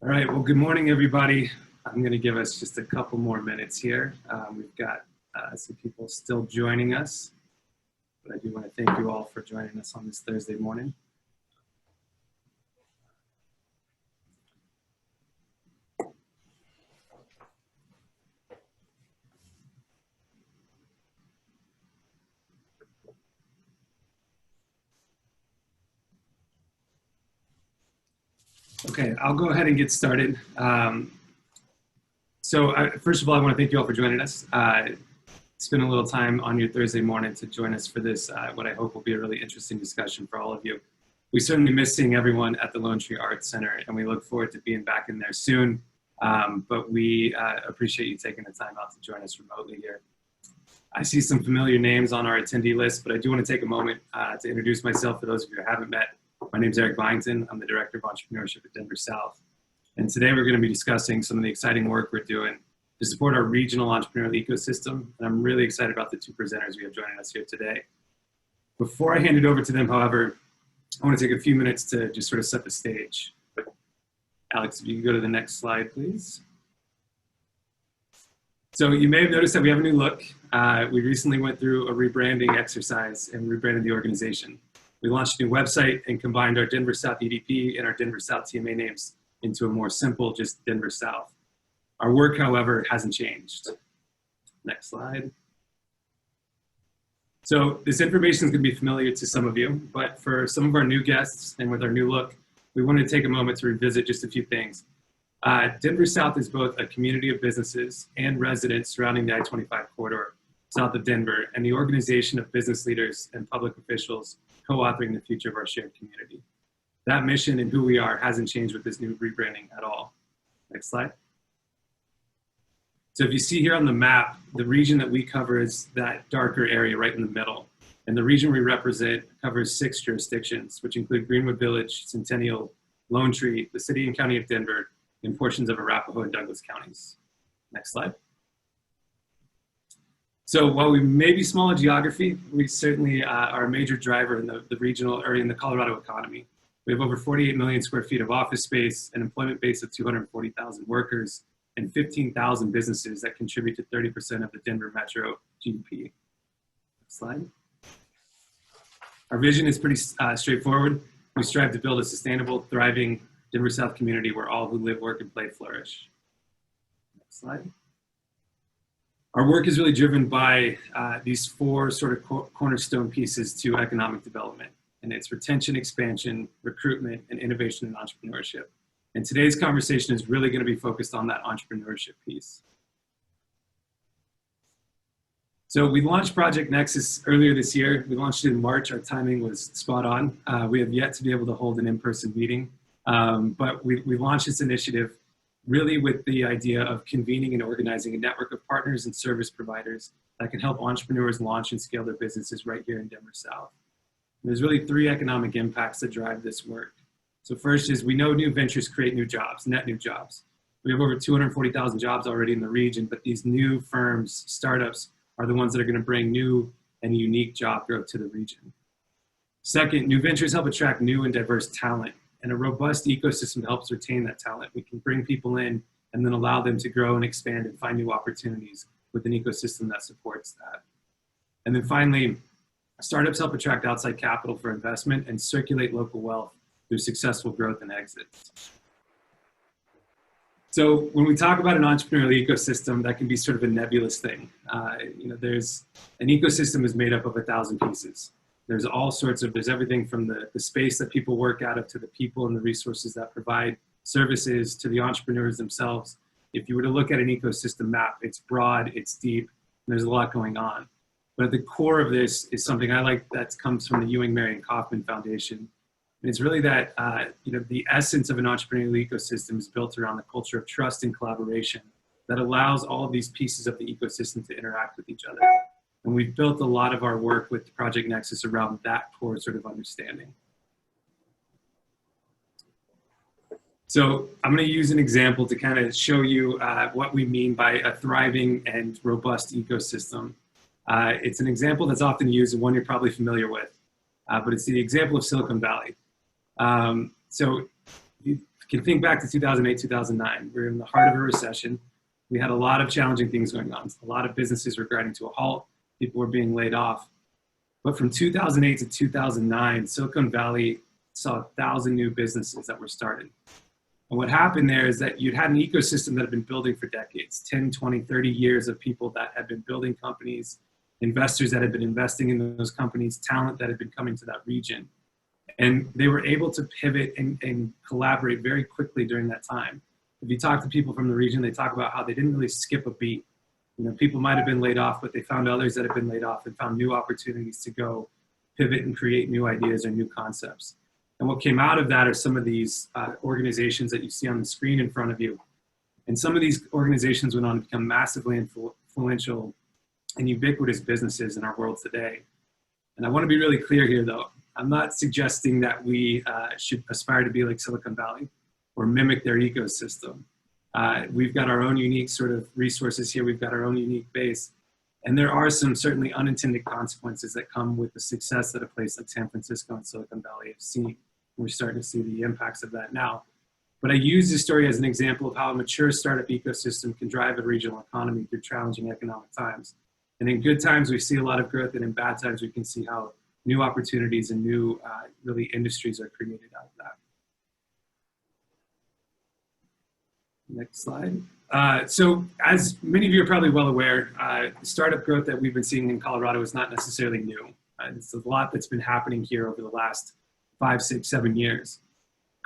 All right, well, good morning, everybody. I'm going to give us just a couple more minutes here. We've got some people still joining us, but I do want to thank you all for joining us on this Thursday morning. Okay, I'll go ahead and get started. First of all, I want to thank you all for joining us. Spend a little time on your Thursday morning to join us for this, what I hope will be a really interesting discussion for all of you. We certainly miss seeing everyone at the Lone Tree Arts Center, and we look forward to being back in there soon. But we appreciate you taking the time out to join us remotely here. I see some familiar names on our attendee list, but I do want to take a moment to introduce myself for those of you who haven't met. My name is Eric Byington. I'm the Director of Entrepreneurship at Denver South. And today we're going to be discussing some of the exciting work we're doing to support our regional entrepreneurial ecosystem. And I'm really excited about the two presenters we have joining us here today. Before I hand it over to them, however, I want to take a few minutes to just sort of set the stage. Alex, if you can go to the next slide, please. So you may have noticed that we have a new look. We recently went through a rebranding exercise and rebranded the organization. We launched a new website and combined our Denver South EDP and our Denver South TMA names into a more simple, just Denver South. Our work, however, hasn't changed. Next slide. So this information is going to be familiar to some of you, but for some of our new guests and with our new look, we wanted to take a moment to revisit just a few things. Denver South is both a community of businesses and residents surrounding the I-25 corridor south of Denver, and the organization of business leaders and public officials co-authoring the future of our shared community. That mission and who we are hasn't changed with this new rebranding at all. Next slide. So if you see here on the map, the region that we cover is that darker area right in the middle. And the region we represent covers 6 jurisdictions, which include Greenwood Village, Centennial, Lone Tree, the city and county of Denver, and portions of Arapahoe and Douglas counties. Next slide. So while we may be small in geography, we certainly are a major driver in the regional or in the Colorado economy. We have over 48 million square feet of office space, an employment base of 240,000 workers, and 15,000 businesses that contribute to 30% of the Denver metro GDP. Next slide. Our vision is pretty straightforward. We strive to build a sustainable, thriving Denver South community where all who live, work, and play flourish. Next slide. Our work is really driven by these 4 sort of cornerstone pieces to economic development, and it's retention, expansion, recruitment, and innovation and entrepreneurship. And today's conversation is really going to be focused on that entrepreneurship piece. So we launched Project Nexus earlier this year. We launched it in March. Our timing was spot on. We have yet to be able to hold an in-person meeting, but we launched this initiative really with the idea of convening and organizing a network of partners and service providers that can help entrepreneurs launch and scale their businesses right here in Denver South. And there's really 3 economic impacts that drive this work. So first is we know new ventures create new jobs, net new jobs. We have over 240,000 jobs already in the region, but these new firms, startups, are the ones that are going to bring new and unique job growth to the region. Second, new ventures help attract new and diverse talent. And a robust ecosystem helps retain that talent. We can bring people in and then allow them to grow and expand and find new opportunities with an ecosystem that supports that. And then finally, startups help attract outside capital for investment and circulate local wealth through successful growth and exits. So when we talk about an entrepreneurial ecosystem, that can be sort of a nebulous thing. There's an ecosystem is made up of 1,000 pieces. There's all sorts of, there's everything from the space that people work out of to the people and the resources that provide services to the entrepreneurs themselves. If you were to look at an ecosystem map, it's broad, it's deep, and there's a lot going on. But at the core of this is something I like that comes from the Ewing, Marion Kauffman Foundation. And it's really that, the essence of an entrepreneurial ecosystem is built around the culture of trust and collaboration that allows all of these pieces of the ecosystem to interact with each other. And we've built a lot of our work with Project Nexus around that core sort of understanding. So I'm going to use an example to kind of show you what we mean by a thriving and robust ecosystem. It's an example that's often used and one you're probably familiar with, but it's the example of Silicon Valley. So you can think back to 2008, 2009. We were in the heart of a recession. We had a lot of challenging things going on. A lot of businesses were grinding to a halt. People were being laid off. But from 2008 to 2009, Silicon Valley saw 1,000 new businesses that were started. And what happened there is that you'd had an ecosystem that had been building for decades, 10, 20, 30 years of people that had been building companies, investors that had been investing in those companies, talent that had been coming to that region. And they were able to pivot and collaborate very quickly during that time. If you talk to people from the region, they talk about how they didn't really skip a beat. You know, people might have been laid off, but they found others that had been laid off and found new opportunities to go pivot and create new ideas or new concepts. And what came out of that are some of these organizations that you see on the screen in front of you. And some of these organizations went on to become massively influential and ubiquitous businesses in our world today. And I want to be really clear here, though. I'm not suggesting that we should aspire to be like Silicon Valley or mimic their ecosystem. We've got our own unique sort of resources here. We've got our own unique base. And there are some certainly unintended consequences that come with the success that a place like San Francisco and Silicon Valley have seen. We're starting to see the impacts of that now. But I use this story as an example of how a mature startup ecosystem can drive a regional economy through challenging economic times. And in good times, we see a lot of growth, and in bad times, we can see how new opportunities and new really industries are created out of that. Next slide. So as many of you are probably well aware, startup growth that we've been seeing in Colorado is not necessarily new. It's a lot that's been happening here over the last 5, 6, 7 years.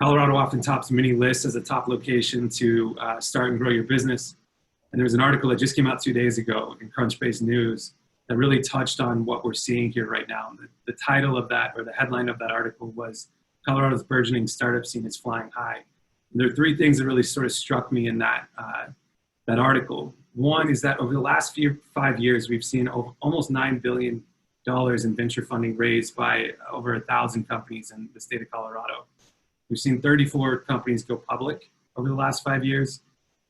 Colorado often tops many lists as a top location to start and grow your business. And there was an article that just came out 2 days ago in Crunchbase News that really touched on what we're seeing here right now. The title of that, or the headline of that article, was Colorado's burgeoning startup scene is flying high. And there are 3 things that really sort of struck me in that, that article. One is that over the last 5 years, we've seen almost $9 billion in venture funding raised by over 1,000 companies in the state of Colorado. We've seen 34 companies go public over the last 5 years.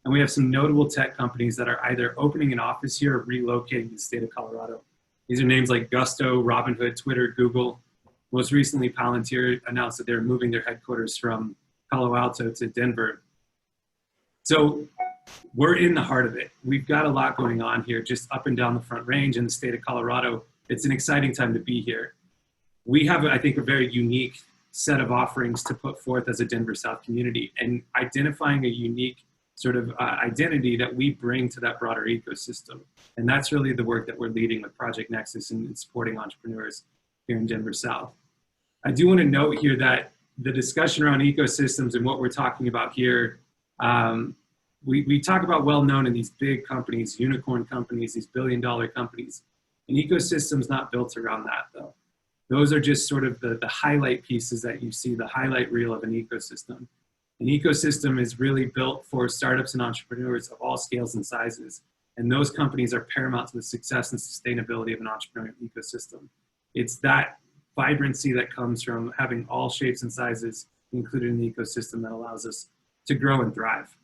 And we have some notable tech companies that are either opening an office here or relocating to the state of Colorado. These are names like Gusto, Robinhood, Twitter, Google. Most recently, Palantir announced that they're moving their headquarters from Palo Alto to Denver. So we're in the heart of it. We've got a lot going on here, just up and down the Front Range in the state of Colorado. It's an exciting time to be here. We have, I think, a very unique set of offerings to put forth as a Denver South community, and identifying a unique sort of identity that we bring to that broader ecosystem. And that's really the work that we're leading with Project Nexus and supporting entrepreneurs here in Denver South. I do want to note here that the discussion around ecosystems and what we're talking about here, we talk about well-known in these big companies, unicorn companies, these billion-dollar companies. An ecosystem's not built around that, though. Those are just sort of the highlight pieces that you see, the highlight reel of an ecosystem. An ecosystem is really built for startups and entrepreneurs of all scales and sizes. And those companies are paramount to the success and sustainability of an entrepreneurial ecosystem. It's that vibrancy that comes from having all shapes and sizes included in the ecosystem that allows us to grow and thrive.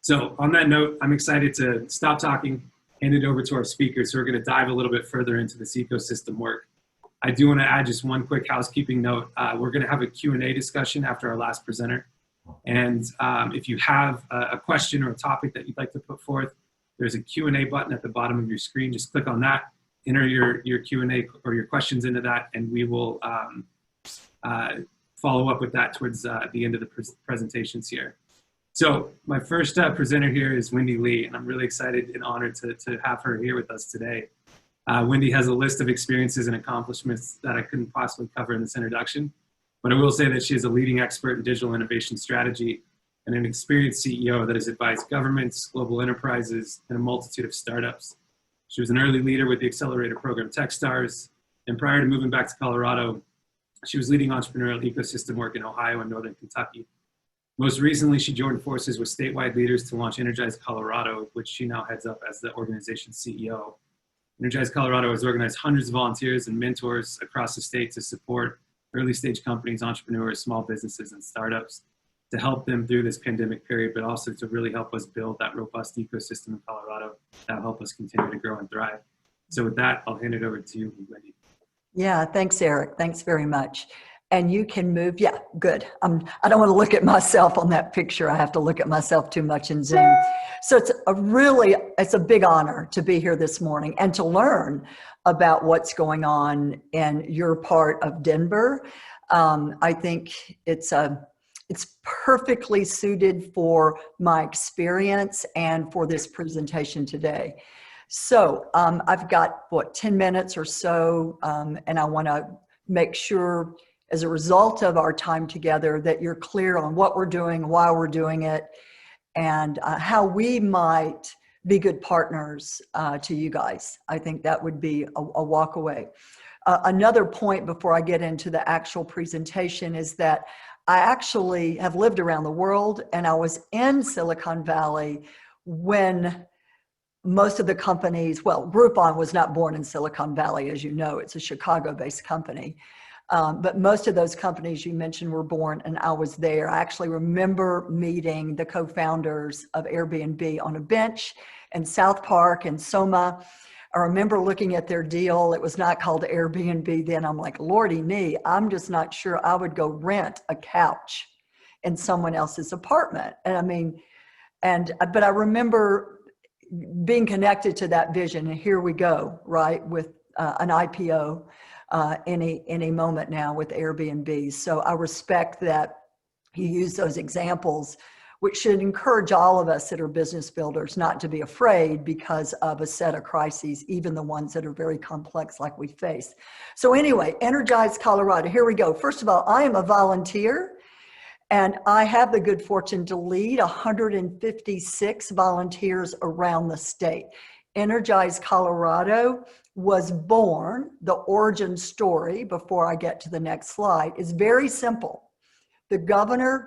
So on that note, I'm excited to stop talking, hand it over to our speakers who are going to dive a little bit further into this ecosystem work. I do want to add just one quick housekeeping note. We're going to have a Q&A discussion after our last presenter. And if you have a question or a topic that you'd like to put forth, there's a Q&A button at the bottom of your screen. Just click on that, enter your Q&A or your questions into that, and we will follow up with that towards the end of the presentations here. So my first presenter here is Wendy Lea, and I'm really excited and honored to have her here with us today. Wendy has a list of experiences and accomplishments that I couldn't possibly cover in this introduction. But I will say that she is a leading expert in digital innovation strategy and an experienced CEO that has advised governments, global enterprises, and a multitude of startups. She was an early leader with the accelerator program Techstars, and prior to moving back to Colorado, she was leading entrepreneurial ecosystem work in Ohio and Northern Kentucky. Most recently, she joined forces with statewide leaders to launch Energize Colorado, which she now heads up as the organization's CEO. Energize Colorado has organized hundreds of volunteers and mentors across the state to support early stage companies, entrepreneurs, small businesses, and startups to help them through this pandemic period, but also to really help us build that robust ecosystem in Colorado that will help us continue to grow and thrive. So with that, I'll hand it over to you, Wendy. Yeah, thanks, Eric. Thanks very much. And you can move. Yeah, good. I don't want to look at myself on that picture. I have to look at myself too much in Zoom. So it's a big honor to be here this morning and to learn about what's going on in your part of Denver. I think it's perfectly suited for my experience and for this presentation today. So I've got 10 minutes or so, and I want to make sure, as a result of our time together, that you're clear on what we're doing, why we're doing it, and how we might be good partners to you guys. I think that would be a walk away. Another point before I get into the actual presentation is that I actually have lived around the world, and I was in Silicon Valley when most of the companies, well, Groupon was not born in Silicon Valley, as you know, it's a Chicago-based company. But most of those companies you mentioned were born, and I was there. I actually remember meeting the co-founders of Airbnb on a bench in South Park in Soma. I remember looking at their deal. It was not called Airbnb then. I'm like, Lordy me, I'm just not sure I would go rent a couch in someone else's apartment. But I remember being connected to that vision, and here we go, right, with an IPO. Any moment now with Airbnb. So I respect that you use those examples, which should encourage all of us that are business builders not to be afraid because of a set of crises, even the ones that are very complex like we face. So anyway, Energize Colorado, here we go. First of all, I am a volunteer, and I have the good fortune to lead 156 volunteers around the state. Energize Colorado was born, the origin story, before I get to the next slide, is very simple. The Governor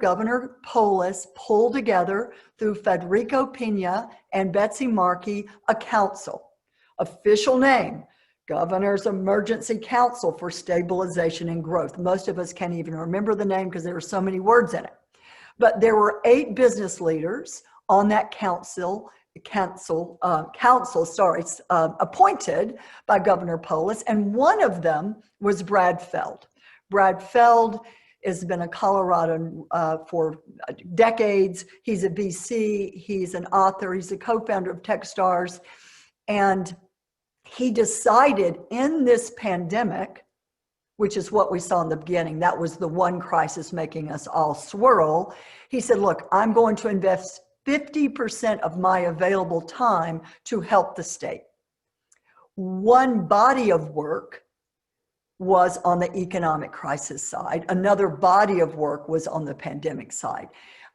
Polis, pulled together through Federico Pena and Betsy Markey, a council. Official name, Governor's Emergency Council for Stabilization and Growth. Most of us can't even remember the name because there are so many words in it. But there were 8 business leaders on that council appointed by Governor Polis, and one of them was Brad Feld. Brad Feld has been a Colorado for decades. He's a VC, he's an author, he's a co-founder of Techstars, and he decided in this pandemic, which is what we saw in the beginning, that was the one crisis making us all swirl. He said, look, I'm going to invest 50% of my available time to help the state. One body of work was on the economic crisis side. Another body of work was on the pandemic side.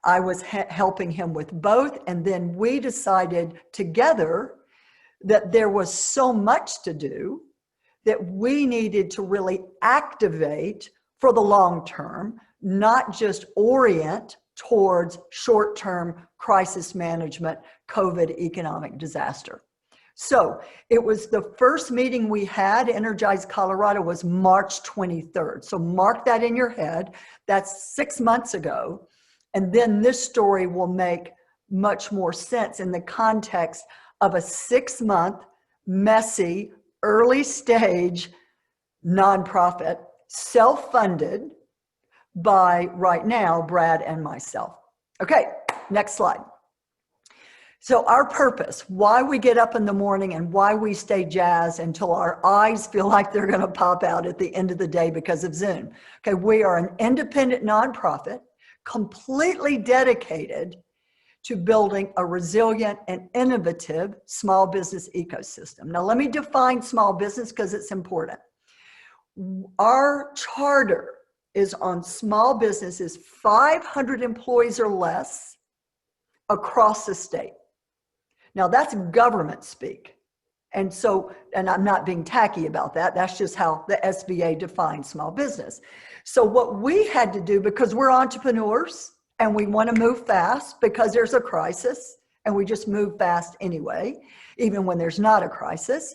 I was helping him with both, and then we decided together that there was so much to do that we needed to really activate for the long term, not just orient towards short-term crisis management, COVID economic disaster. So it was the first meeting we had, Energize Colorado, was March 23rd. So mark that in your head. That's 6 months ago. And then this story will make much more sense in the context of a 6-month, messy, early stage nonprofit, self-funded by, right now, Brad and myself. Okay, next slide. So our purpose, why we get up in the morning and why we stay jazzed until our eyes feel like they're going to pop out at the end of the day because of Zoom. Okay, we are an independent nonprofit, completely dedicated to building a resilient and innovative small business ecosystem. Now, let me define small business because it's important. Our charter is on small businesses, 500 employees or less across the state. Now, that's government speak. And I'm not being tacky about that. That's just how the SBA defines small business. So what we had to do, because we're entrepreneurs and we want to move fast because there's a crisis, and we just move fast anyway, even when there's not a crisis.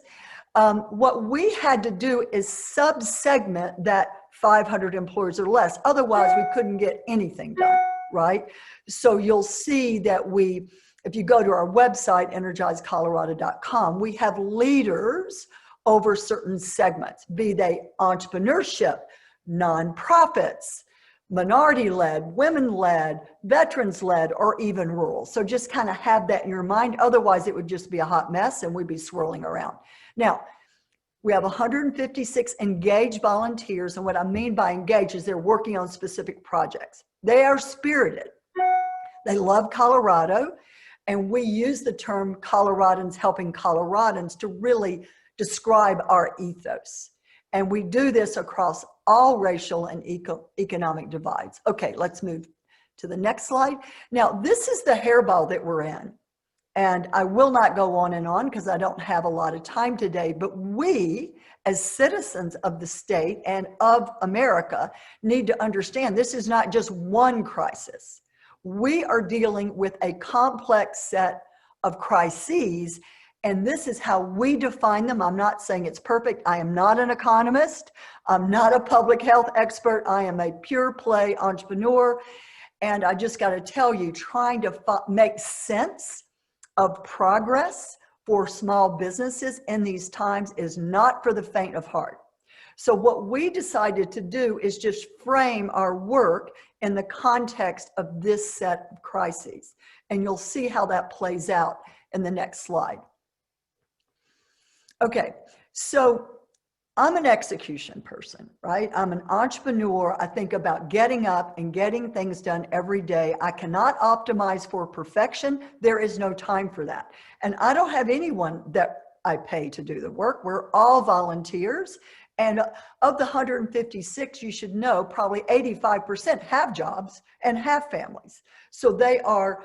What we had to do is sub-segment that 500 employees or less. Otherwise, we couldn't get anything done, right? So you'll see that if you go to our website, energizecolorado.com, we have leaders over certain segments, be they entrepreneurship, nonprofits, minority-led, women-led, veterans-led, or even rural. So just kind of have that in your mind. Otherwise, it would just be a hot mess and we'd be swirling around. Now, we have 156 engaged volunteers. And what I mean by engaged is they're working on specific projects. They are spirited. They love Colorado. And we use the term Coloradans helping Coloradans to really describe our ethos. And we do this across all racial and economic divides. Okay, let's move to the next slide. Now, this is the hairball that we're in. And I will not go on and on because I don't have a lot of time today, but we, as citizens of the state and of America, need to understand this is not just one crisis. We are dealing with a complex set of crises, and this is how we define them. I'm not saying it's perfect. I am not an economist. I'm not a public health expert. I am a pure play entrepreneur. And I just got to tell you, trying to make sense of progress for small businesses in these times is not for the faint of heart. So what we decided to do is just frame our work in the context of this set of crises. And you'll see how that plays out in the next slide. Okay, so I'm an execution person, right? I'm an entrepreneur. I think about getting up and getting things done every day. I cannot optimize for perfection. There is no time for that. And I don't have anyone that I pay to do the work. We're all volunteers. And of the 156, you should know, probably 85% have jobs and have families. So they are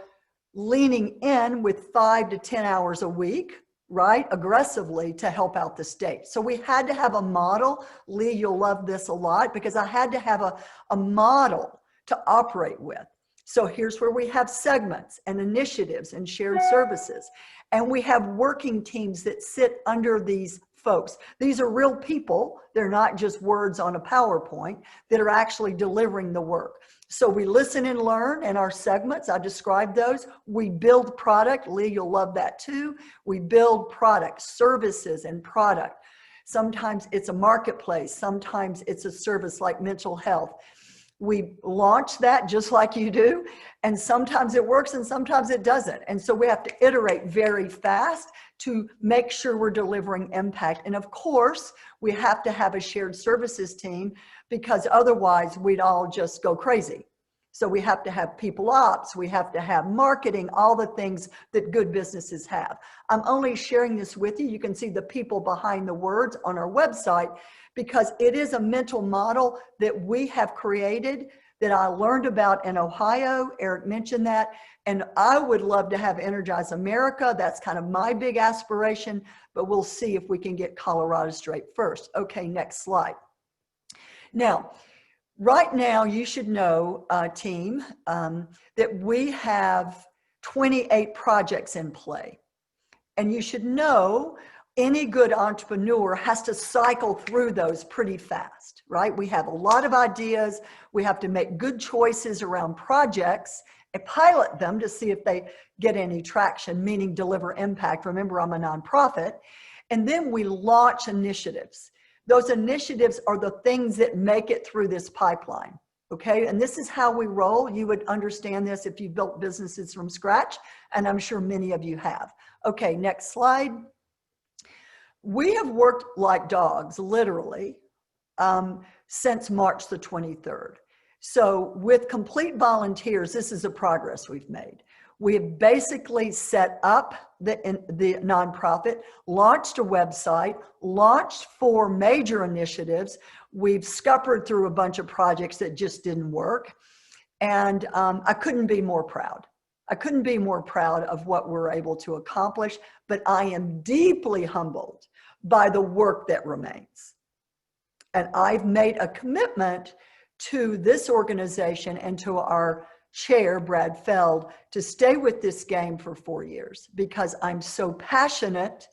leaning in with 5 to 10 hours a week, right, aggressively to help out the state. So we had to have a model. Leigh, you'll love this a lot because I had to have a model to operate with. So here's where we have segments and initiatives and shared services. And we have working teams that sit under these folks. These are real people. They're not just words on a PowerPoint that are actually delivering the work. So we listen and learn in our segments. I described those. We build product. Leigh, you'll love that too. We build product, services and product. Sometimes it's a marketplace. Sometimes it's a service like mental health. We launch that just like you do. And sometimes it works and sometimes it doesn't. And so we have to iterate very fast to make sure we're delivering impact. And of course, we have to have a shared services team because otherwise we'd all just go crazy. So we have to have people ops, we have to have marketing, all the things that good businesses have. I'm only sharing this with you. You can see the people behind the words on our website because it is a mental model that we have created that I learned about in Ohio. Eric mentioned that. And I would love to have Energize America. That's kind of my big aspiration, but we'll see if we can get Colorado straight first. Okay, next slide. Now, right now, you should know, team, that we have 28 projects in play. And you should know any good entrepreneur has to cycle through those pretty fast, right? We have a lot of ideas. We have to make good choices around projects and pilot them to see if they get any traction, meaning deliver impact. Remember, I'm a nonprofit. And then we launch initiatives. Those initiatives are the things that make it through this pipeline, okay? And this is how we roll. You would understand this if you built businesses from scratch, and I'm sure many of you have. Okay, next slide. We have worked like dogs, literally, since March the 23rd. So with complete volunteers, this is the progress we've made. We have basically set up the nonprofit, launched a website, launched 4 major initiatives. We've scuppered through a bunch of projects that just didn't work. And I couldn't be more proud. I couldn't be more proud of what we're able to accomplish, but I am deeply humbled by the work that remains. And I've made a commitment to this organization and to our chair, Brad Feld, to stay with this game for 4 years because I'm so passionate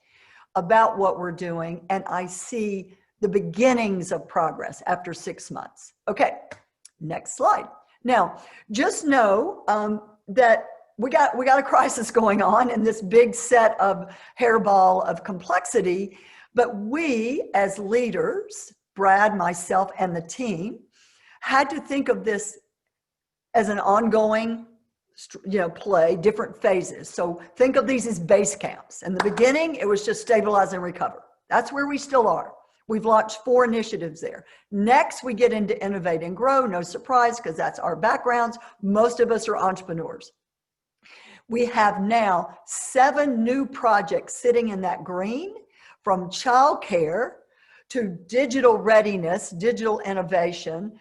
about what we're doing and I see the beginnings of progress after 6 months. Okay, next slide. Now, just know that we got a crisis going on in this big set of hairball of complexity, but we as leaders Brad, myself, and the team had to think of this as an ongoing, play, different phases. So think of these as base camps. In the beginning, it was just stabilize and recover. That's where we still are. We've launched 4 initiatives there. Next, we get into innovate and grow. No surprise, because that's our backgrounds. Most of us are entrepreneurs. We have now 7 new projects sitting in that green, from childcare to digital readiness, digital innovation,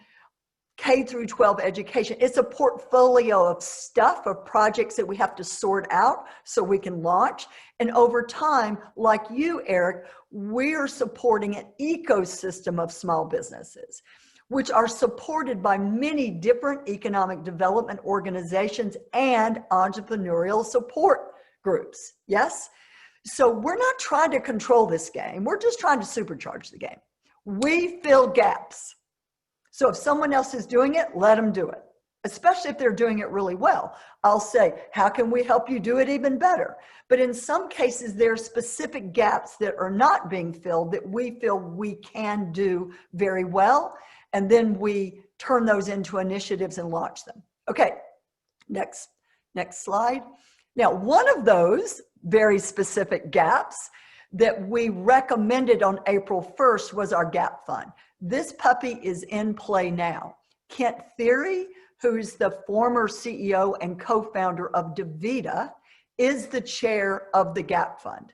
K through 12 education. It's a portfolio of stuff, of projects that we have to sort out so we can launch. And over time, like you, Eric, we're supporting an ecosystem of small businesses, which are supported by many different economic development organizations and entrepreneurial support groups. Yes? So we're not trying to control this game. We're just trying to supercharge the game. We fill gaps. So if someone else is doing it, let them do it, especially if they're doing it really well. I'll say, how can we help you do it even better? But in some cases, there are specific gaps that are not being filled that we feel we can do very well. And then we turn those into initiatives and launch them. Okay, next slide. Now, one of those very specific gaps that we recommended on April 1st was our gap fund. This puppy is in play now. Kent Theory, who's the former CEO and co-founder of DaVita, is the chair of the gap fund.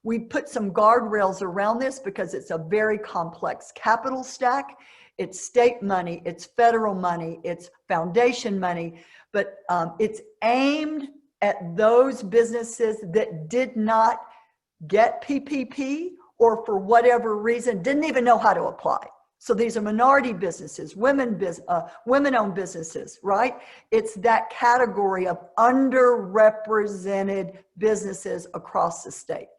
We put some guardrails around this because it's a very complex capital stack. It's state money, it's federal money, it's foundation money, but it's aimed at those businesses that did not get PPP or for whatever reason didn't even know how to apply. So these are minority businesses, women-owned businesses, right? It's that category of underrepresented businesses across the state.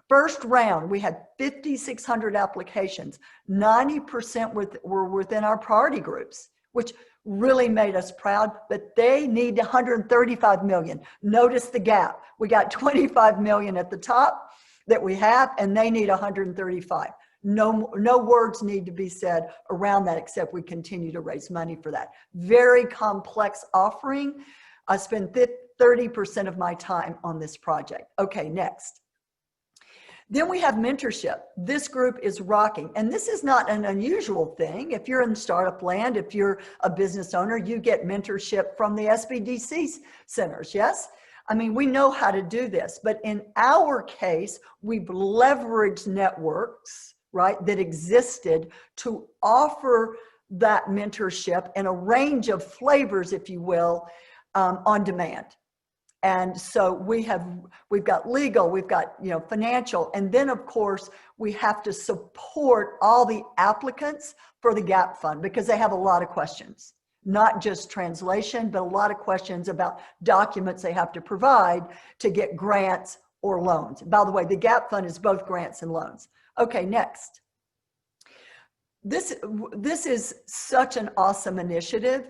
First round, we had 5,600 applications. 90% were within our priority groups, which really made us proud, but they need 135 million. Notice the gap. We got 25 million at the top that we have, and they need 135. No words need to be said around that, except we continue to raise money for that. Very complex offering. I spend 30% of my time on this project. Okay, next. Then we have mentorship. This group is rocking. And this is not an unusual thing. If you're in startup land, if you're a business owner, you get mentorship from the SBDC centers, yes? I mean, we know how to do this. But in our case, we've leveraged networks, right, that existed to offer that mentorship in a range of flavors, if you will, on demand. And so we've got legal, we've got, financial, and then of course we have to support all the applicants for the gap fund because they have a lot of questions, not just translation, but a lot of questions about documents they have to provide to get grants or loans. By the way, the gap fund is both grants and loans. Okay, next. This is such an awesome initiative.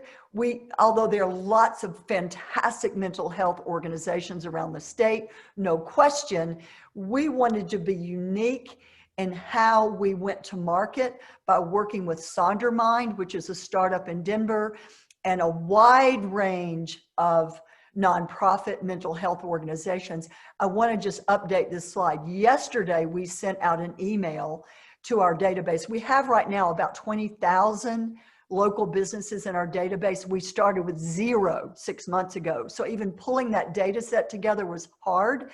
Although there are lots of fantastic mental health organizations around the state, no question, we wanted to be unique in how we went to market by working with Sondermind, which is a startup in Denver, and a wide range of nonprofit mental health organizations. I want to just update this slide. Yesterday, we sent out an email to our database. We have right now about 20,000 local businesses in our database. We started with 0 6 months ago. So even pulling that data set together was hard.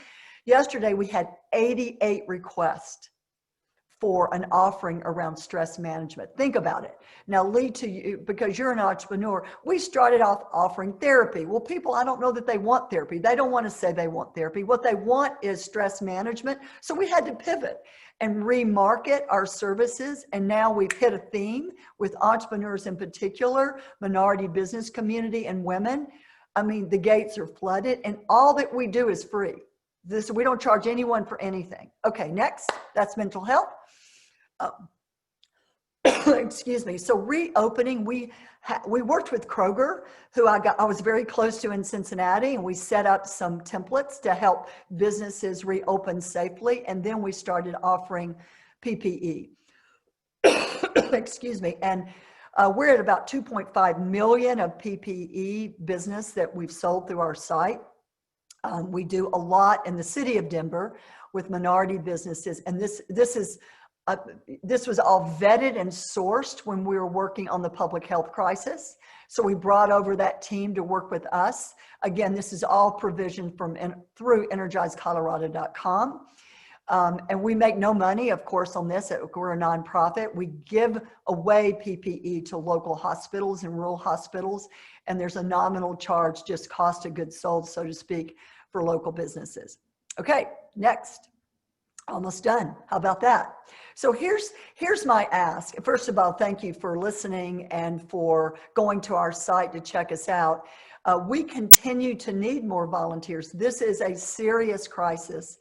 Yesterday, we had 88 requests for an offering around stress management. Think about it. Now, Leigh, to you, because you're an entrepreneur, we started off offering therapy. Well, people, I don't know that they want therapy. They don't want to say they want therapy. What they want is stress management. So we had to pivot and remarket our services. And now we've hit a theme with entrepreneurs in particular, minority business community, and women. I mean, the gates are flooded, and all that we do is free. We don't charge anyone for anything. Okay, next, that's mental health. Excuse me. So reopening, we worked with Kroger, who I was very close to in Cincinnati, and we set up some templates to help businesses reopen safely. And then we started offering PPE. excuse me, and we're at about 2.5 million of PPE business that we've sold through our site. We do a lot in the city of Denver with minority businesses, and this was all vetted and sourced when we were working on the public health crisis. So we brought over that team to work with us. Again, this is all provision through energizecolorado.com. And we make no money, of course, on this. We're a nonprofit. We give away PPE to local hospitals and rural hospitals, and there's a nominal charge, just cost of goods sold, so to speak, for local businesses. Okay, next. Almost done. How about that? So here's my ask. First of all, thank you for listening and for going to our site to check us out. We continue to need more volunteers. This is a serious crisis.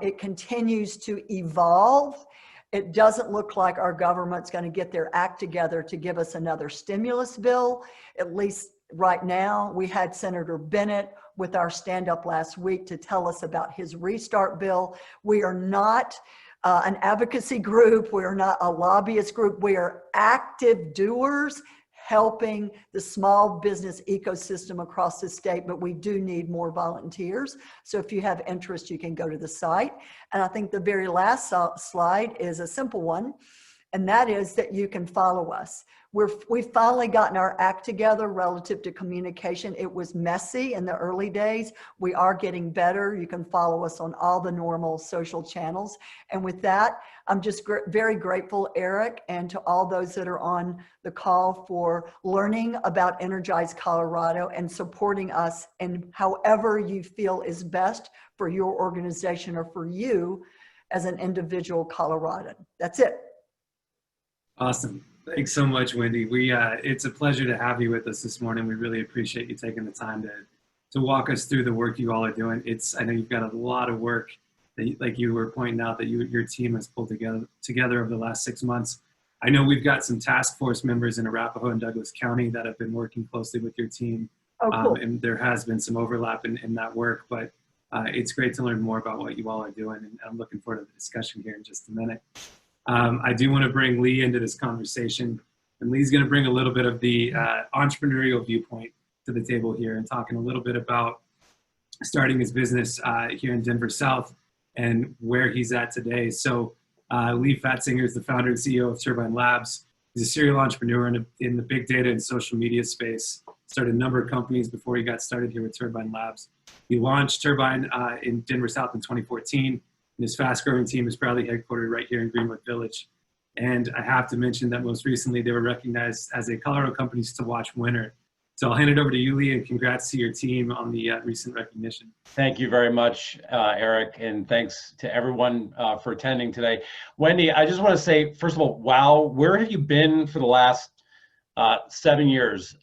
It continues to evolve. It doesn't look like our government's going to get their act together to give us another stimulus bill, at least right now. We had Senator Bennett with our stand-up last week to tell us about his restart bill. We are not an advocacy group. We are not a lobbyist group. We are active doers helping the small business ecosystem across the state, but we do need more volunteers. So if you have interest, you can go to the site. And I think the very last slide is a simple one, and that is that you can follow us. We've finally gotten our act together relative to communication. It was messy in the early days. We are getting better. You can follow us on all the normal social channels. And with that, I'm just very grateful, Eric, and to all those that are on the call for learning about Energize Colorado and supporting us in however you feel is best for your organization or for you as an individual Coloradan. That's it. Awesome. Thanks so much, Wendy. It's a pleasure to have you with us this morning. We really appreciate you taking the time to walk us through the work you all are doing. I know you've got a lot of work that, like you were pointing out, that your team has pulled together over the last 6 months. I know we've got some task force members in Arapahoe and Douglas County that have been working closely with your team. Oh, cool. And there has been some overlap in that work, but it's great to learn more about what you all are doing. And I'm looking forward to the discussion here in just a minute. I do want to bring Leigh into this conversation, and Leigh's going to bring a little bit of the entrepreneurial viewpoint to the table here and talking a little bit about starting his business here in Denver South and where he's at today. So Leigh Fatzinger is the founder and CEO of Turbine Labs. He's a serial entrepreneur in the big data and social media space. Started a number of companies before he got started here with Turbine Labs. He launched Turbine in Denver South in 2014. And his fast-growing team is proudly headquartered right here in Greenwood Village. And I have to mention that most recently they were recognized as a Colorado Companies to Watch winner. So I'll hand it over to you, Leigh, and congrats to your team on the recent recognition. Thank you very much, Eric, and thanks to everyone for attending today. Wendy, I just want to say, first of all, wow, where have you been for the last 7 years?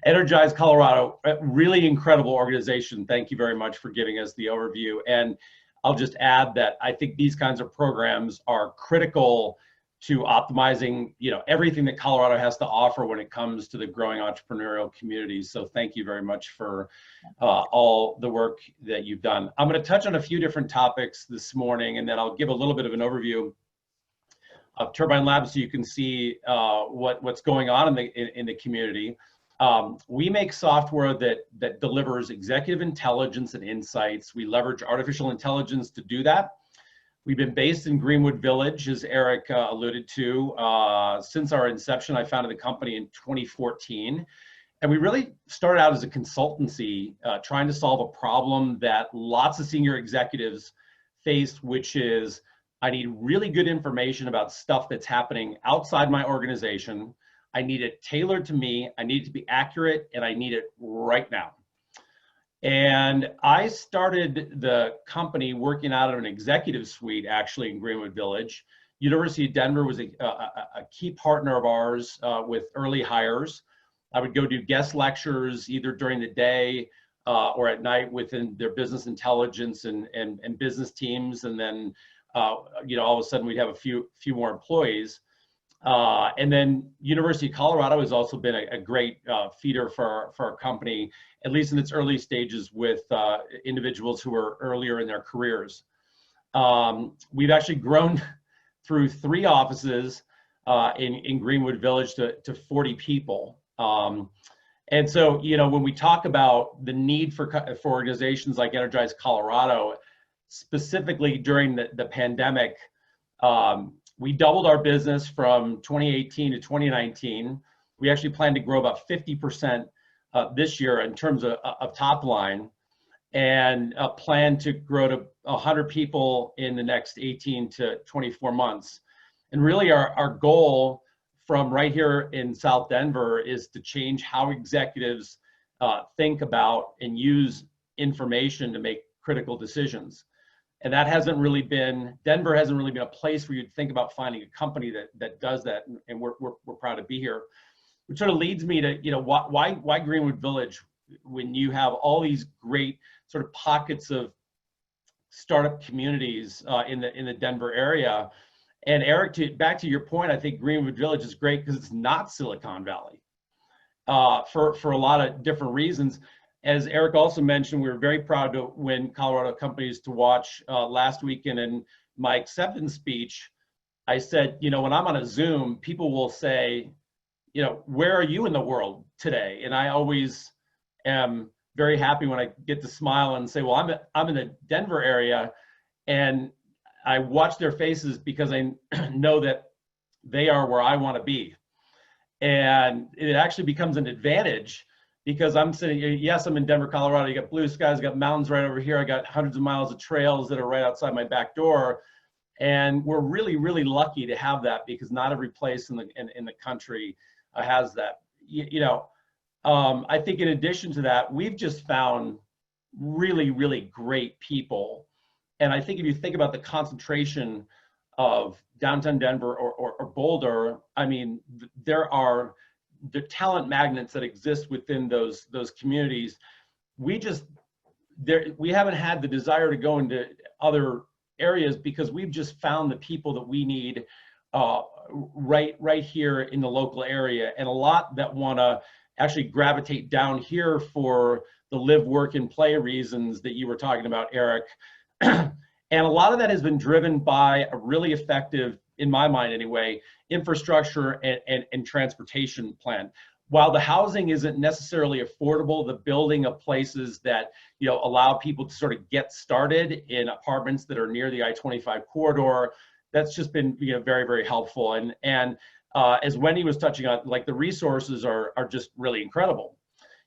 Energize Colorado, a really incredible organization. Thank you very much for giving us the overview. And I'll just add that I think these kinds of programs are critical to optimizing, everything that Colorado has to offer when it comes to the growing entrepreneurial community. So thank you very much for all the work that you've done. I'm going to touch on a few different topics this morning, and then I'll give a little bit of an overview of Turbine Labs so you can see what's going on in the community. We make software that delivers executive intelligence and insights. We leverage artificial intelligence to do that. We've been based in Greenwood Village, as Eric alluded to. Since our inception, I founded the company in 2014. And we really started out as a consultancy, trying to solve a problem that lots of senior executives faced, which is, I need really good information about stuff that's happening outside my organization. I need it tailored to me, I need it to be accurate, and I need it right now. And I started the company working out of an executive suite, actually, in Greenwood Village. University of Denver was a key partner of ours with early hires. I would go do guest lectures either during the day or at night within their business intelligence and business teams. And then, all of a sudden we'd have a few more employees. And then University of Colorado has also been a great feeder for our company, at least in its early stages with individuals who are earlier in their careers. We've actually grown through 3 offices in Greenwood Village to 40 people. And so, you know, when we talk about the need for organizations like Energize Colorado, specifically during the pandemic, we doubled our business from 2018 to 2019. We actually plan to grow about 50% this year in terms of top line, and plan to grow to 100 people in the next 18 to 24 months. And really our goal from right here in South Denver is to change how executives think about and use information to make critical decisions. And that hasn't really been, Denver hasn't really been a place where you'd think about finding a company that does that, and we're proud to be here. Which sort of leads me to, you know, why Greenwood Village when you have all these great sort of pockets of startup communities in the Denver area. And Eric, back to your point, I think Greenwood Village is great because it's not Silicon Valley for a lot of different reasons. As Eric also mentioned, we were very proud to win Colorado Companies to Watch last weekend. In my acceptance speech, I said, you know, when I'm on a Zoom, people will say, you know, where are you in the world today? And I always am very happy when I get to smile and say, well, I'm in the Denver area, and I watch their faces because I know that they are where I want to be. And it actually becomes an advantage because I'm sitting, yes, I'm in Denver, Colorado. You got blue skies, you got mountains right over here. I got hundreds of miles of trails that are right outside my back door. And we're really, really lucky to have that because not every place in the country has that. I think in addition to that, we've just found really, really great people. And I think if you think about the concentration of downtown Denver or Boulder, I mean, there are the talent magnets that exist within those communities. We haven't had the desire to go into other areas because we've just found the people that we need right here in the local area, and a lot that want to actually gravitate down here for the live, work, and play reasons that you were talking about, Eric. And a lot of that has been driven by a really effective, in my mind anyway, infrastructure and transportation plan. While the housing isn't necessarily affordable, the building of places that allow people to sort of get started in apartments that are near the I-25 corridor, that's just been very, very helpful. And as Wendy was touching on, like the resources are just really incredible.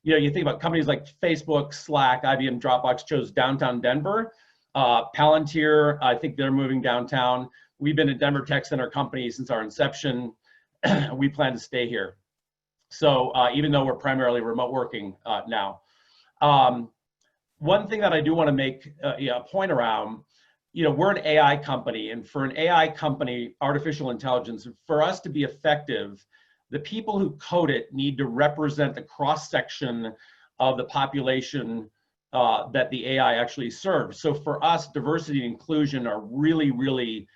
You think about companies like Facebook, Slack, IBM, Dropbox chose downtown Denver. Palantir, I think they're moving downtown. We've been a Denver Tech Center company since our inception. We plan to stay here. So even though we're primarily remote working now. One thing that I do want to make a point around, we're an AI company, and for an AI company, artificial intelligence, for us to be effective, the people who code it need to represent the cross-section of the population that the AI actually serves. So for us, diversity and inclusion are really, really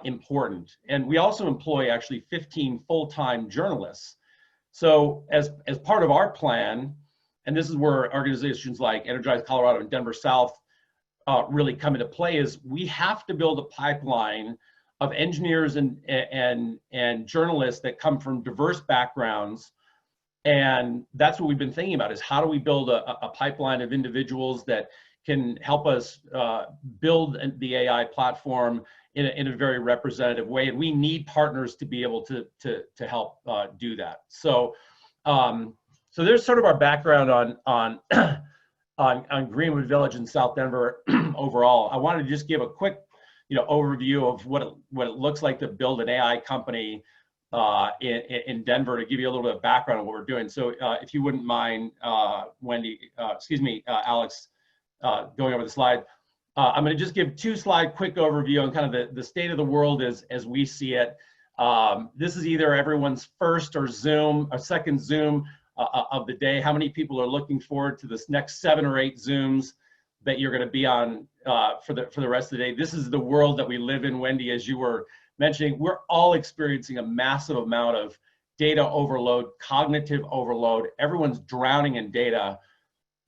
important. And we also employ actually 15 full-time journalists. So as part of our plan, and this is where organizations like Energize Colorado and Denver South really come into play, is we have to build a pipeline of engineers and journalists that come from diverse backgrounds. And that's what we've been thinking about, is how do we build a pipeline of individuals that can help us build the AI platform in a very representative way. And we need partners to be able to help do that. So so there's sort of our background on Greenwood Village in South Denver overall. I wanted to just give a quick overview of what it looks like to build an AI company in Denver, to give you a little bit of background on what we're doing. So if you wouldn't mind, Wendy, Alex, going over the slide. I'm going to just give 2-slide quick overview on kind of the state of the world as we see it. This is either everyone's first or second Zoom of the day. How many people are looking forward to this next 7 or 8 Zooms that you're going to be on for the rest of the day? This is the world that we live in, Wendy, as you were mentioning. We're all experiencing a massive amount of data overload, cognitive overload. Everyone's drowning in data.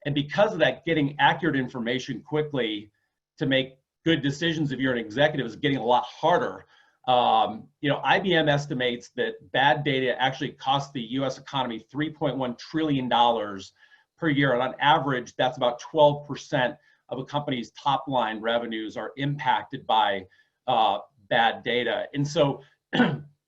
And because of that, getting accurate information quickly to make good decisions if you're an executive is getting a lot harder. IBM estimates that bad data actually costs the US economy $3.1 trillion per year. And on average, that's about 12% of a company's top line revenues are impacted by bad data. And so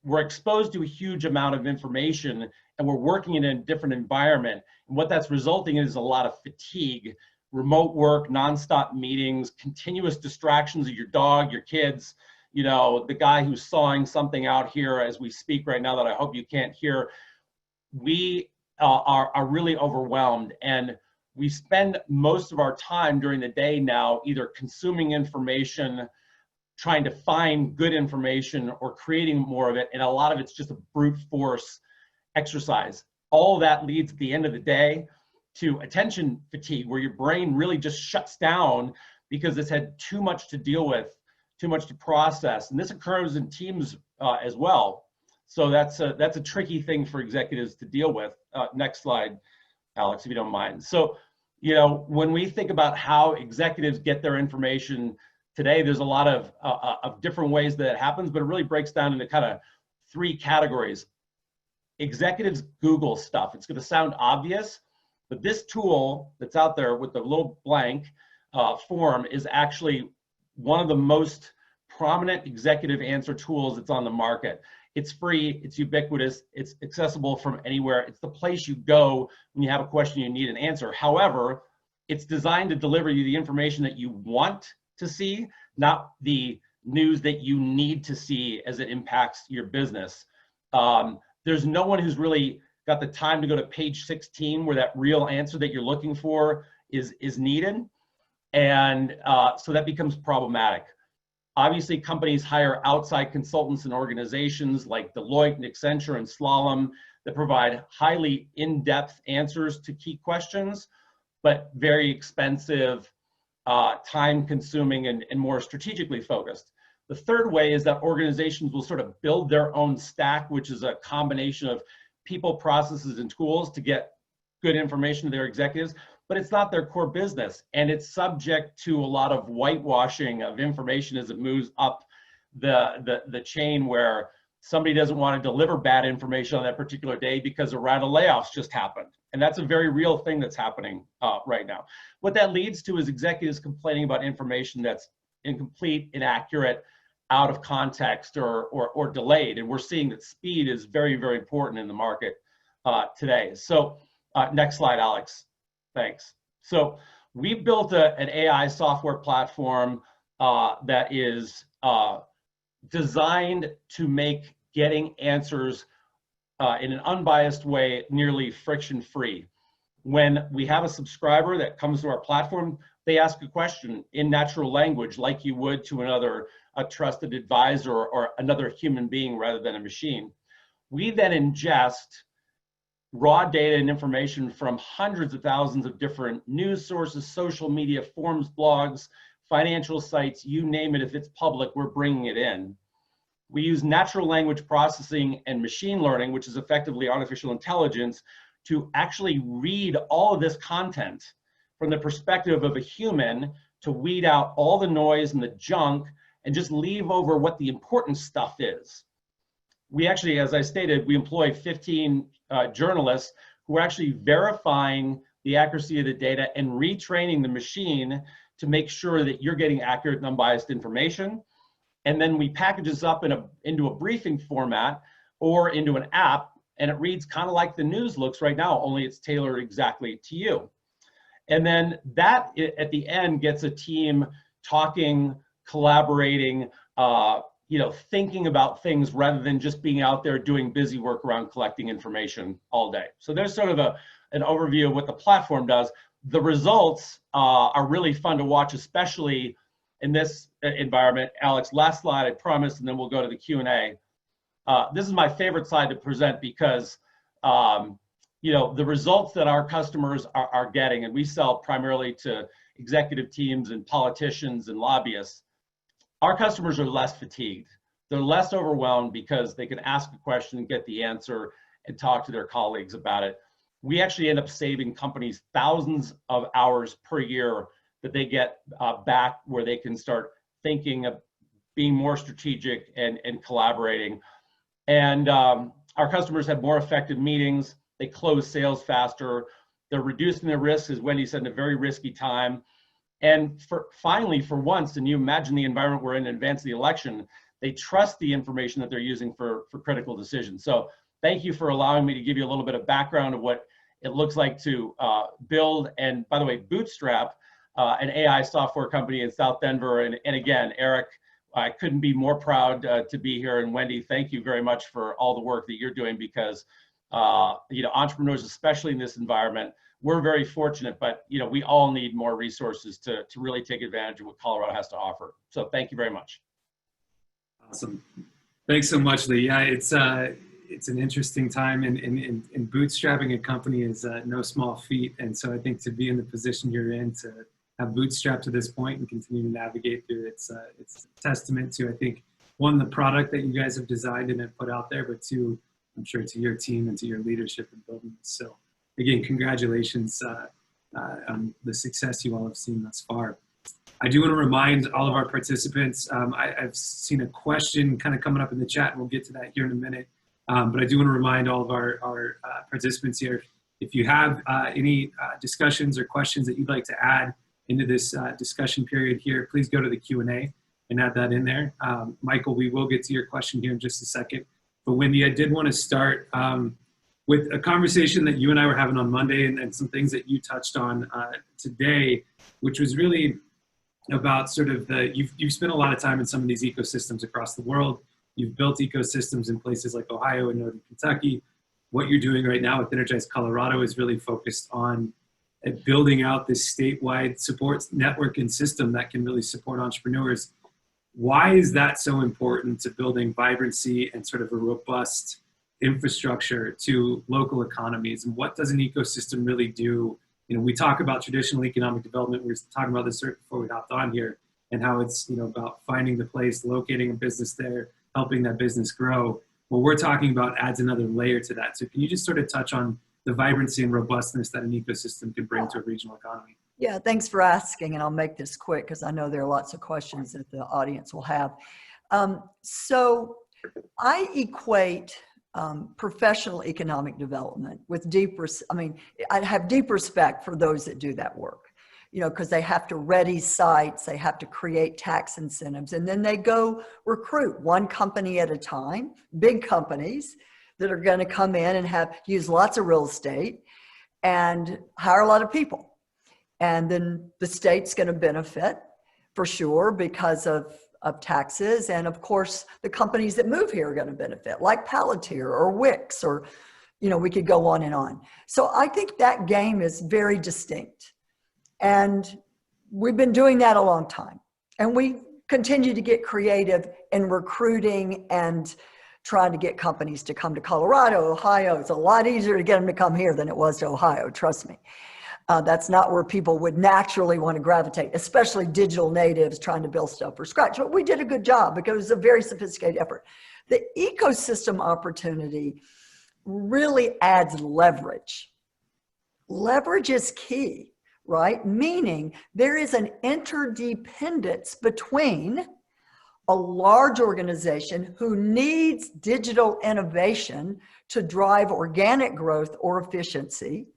we're exposed to a huge amount of information, and we're working in a different environment. And what that's resulting in is a lot of fatigue, remote work, nonstop meetings, continuous distractions of your dog, your kids, the guy who's sawing something out here as we speak right now that I hope you can't hear. We are really overwhelmed, and we spend most of our time during the day now either consuming information, trying to find good information, or creating more of it, and a lot of it's just a brute force exercise. All of that leads at the end of the day to attention fatigue, where your brain really just shuts down because it's had too much to deal with, too much to process. And this occurs in teams as well. So that's a tricky thing for executives to deal with. Next slide, Alex, if you don't mind. So, when we think about how executives get their information today, there's a lot of different ways that it happens, but it really breaks down into kind of 3 categories. Executives Google stuff. It's going to sound obvious, but this tool that's out there with the little blank form is actually one of the most prominent executive answer tools that's on the market. It's free, it's ubiquitous, it's accessible from anywhere. It's the place you go when you have a question you need an answer. However, it's designed to deliver you the information that you want to see, not the news that you need to see as it impacts your business. There's no one who's really got the time to go to page 16 where that real answer that you're looking for is needed. And so that becomes problematic. Obviously, companies hire outside consultants and organizations like Deloitte and Accenture and Slalom that provide highly in-depth answers to key questions, but very expensive, time-consuming, and more strategically focused. The third way is that organizations will sort of build their own stack, which is a combination of people, processes, and tools to get good information to their executives, but it's not their core business. And it's subject to a lot of whitewashing of information as it moves up the chain, where somebody doesn't want to deliver bad information on that particular day because a round of layoffs just happened. And that's a very real thing that's happening right now. What that leads to is executives complaining about information that's incomplete, inaccurate, out of context, or delayed. And we're seeing that speed is very, very important in the market today. So next slide, Alex. Thanks. So we built an AI software platform that is designed to make getting answers in an unbiased way nearly friction-free. When we have a subscriber that comes to our platform, they ask a question in natural language like you would to a trusted advisor or another human being rather than a machine. We then ingest raw data and information from hundreds of thousands of different news sources, social media, forums, blogs, financial sites, you name it. If it's public, we're bringing it in. We use natural language processing and machine learning, which is effectively artificial intelligence, to actually read all of this content from the perspective of a human, to weed out all the noise and the junk and just leave over what the important stuff is. We actually, as I stated, we employ 15 journalists who are actually verifying the accuracy of the data and retraining the machine to make sure that you're getting accurate and unbiased information. And then we package this up into a briefing format or into an app, and it reads kind of like the news looks right now, only it's tailored exactly to you. And then that at the end gets a team talking, collaborating, thinking about things rather than just being out there doing busy work around collecting information all day. So there's sort of an overview of what the platform does. The results are really fun to watch, especially in this environment. Alex, last slide, I promise, and then we'll go to the Q&A. This is my favorite slide to present because the results that our customers are getting, and we sell primarily to executive teams and politicians and lobbyists, our customers are less fatigued. They're less overwhelmed because they can ask a question and get the answer and talk to their colleagues about it. We actually end up saving companies thousands of hours per year that they get back, where they can start thinking being more strategic and collaborating. And our customers have more effective meetings. They close sales faster. They're reducing their risks, as Wendy said, in a very risky time. And finally, for once, and you imagine the environment we're in advance of the election, they trust the information that they're using for critical decisions. So thank you for allowing me to give you a little bit of background of what it looks like to build, and by the way, bootstrap an AI software company in South Denver. And again, Eric, I couldn't be more proud to be here. And Wendy, thank you very much for all the work that you're doing, because entrepreneurs, especially in this environment, we're very fortunate, but we all need more resources to really take advantage of what Colorado has to offer. So thank you very much. Awesome. Thanks so much, Leigh. Yeah, it's an interesting time, and bootstrapping a company is no small feat. And so I think to be in the position you're in, to have bootstrapped to this point and continue to navigate through it's a testament to, I think, one, the product that you guys have designed and have put out there, but two, I'm sure, to your team and to your leadership in building this. So again, congratulations on the success you all have seen thus far. I do want to remind all of our participants, I've seen a question kind of coming up in the chat, and we'll get to that here in a minute. But I do want to remind all of our participants here, if you have any discussions or questions that you'd like to add into this discussion period here, please go to the Q&A and add that in there. Michael, we will get to your question here in just a second. But Wendy, I did want to start with a conversation that you and I were having on Monday, and some things that you touched on today, which was really about sort of you've spent a lot of time in some of these ecosystems across the world. You've built ecosystems in places like Ohio and Northern Kentucky. What you're doing right now with Energize Colorado is really focused on building out this statewide support network and system that can really support entrepreneurs. Why is that so important to building vibrancy and sort of a robust infrastructure to local economies? And what does an ecosystem really do? We talk about traditional economic development. We were talking about this before we hopped on here, and how it's about finding the place, locating a business there, helping that business grow. What we're talking about adds another layer to that. So can you just sort of touch on the vibrancy and robustness that an ecosystem can bring to a regional economy? Yeah, thanks for asking, and I'll make this quick because I know there are lots of questions that the audience will have. So I equate professional economic development with I have deep respect for those that do that work, because they have to ready sites, they have to create tax incentives, and then they go recruit one company at a time, big companies that are going to come in and use lots of real estate and hire a lot of people. And then the state's going to benefit for sure because of taxes. And of course, the companies that move here are going to benefit, like Palantir or Wix, or, we could go on and on. So I think that game is very distinct. And we've been doing that a long time. And we continue to get creative in recruiting and trying to get companies to come to Colorado, Ohio. It's a lot easier to get them to come here than it was to Ohio, trust me. That's not where people would naturally want to gravitate, especially digital natives trying to build stuff from scratch. But we did a good job because it was a very sophisticated effort. The ecosystem opportunity really adds leverage. Leverage is key, right? Meaning there is an interdependence between a large organization who needs digital innovation to drive organic growth or efficiency.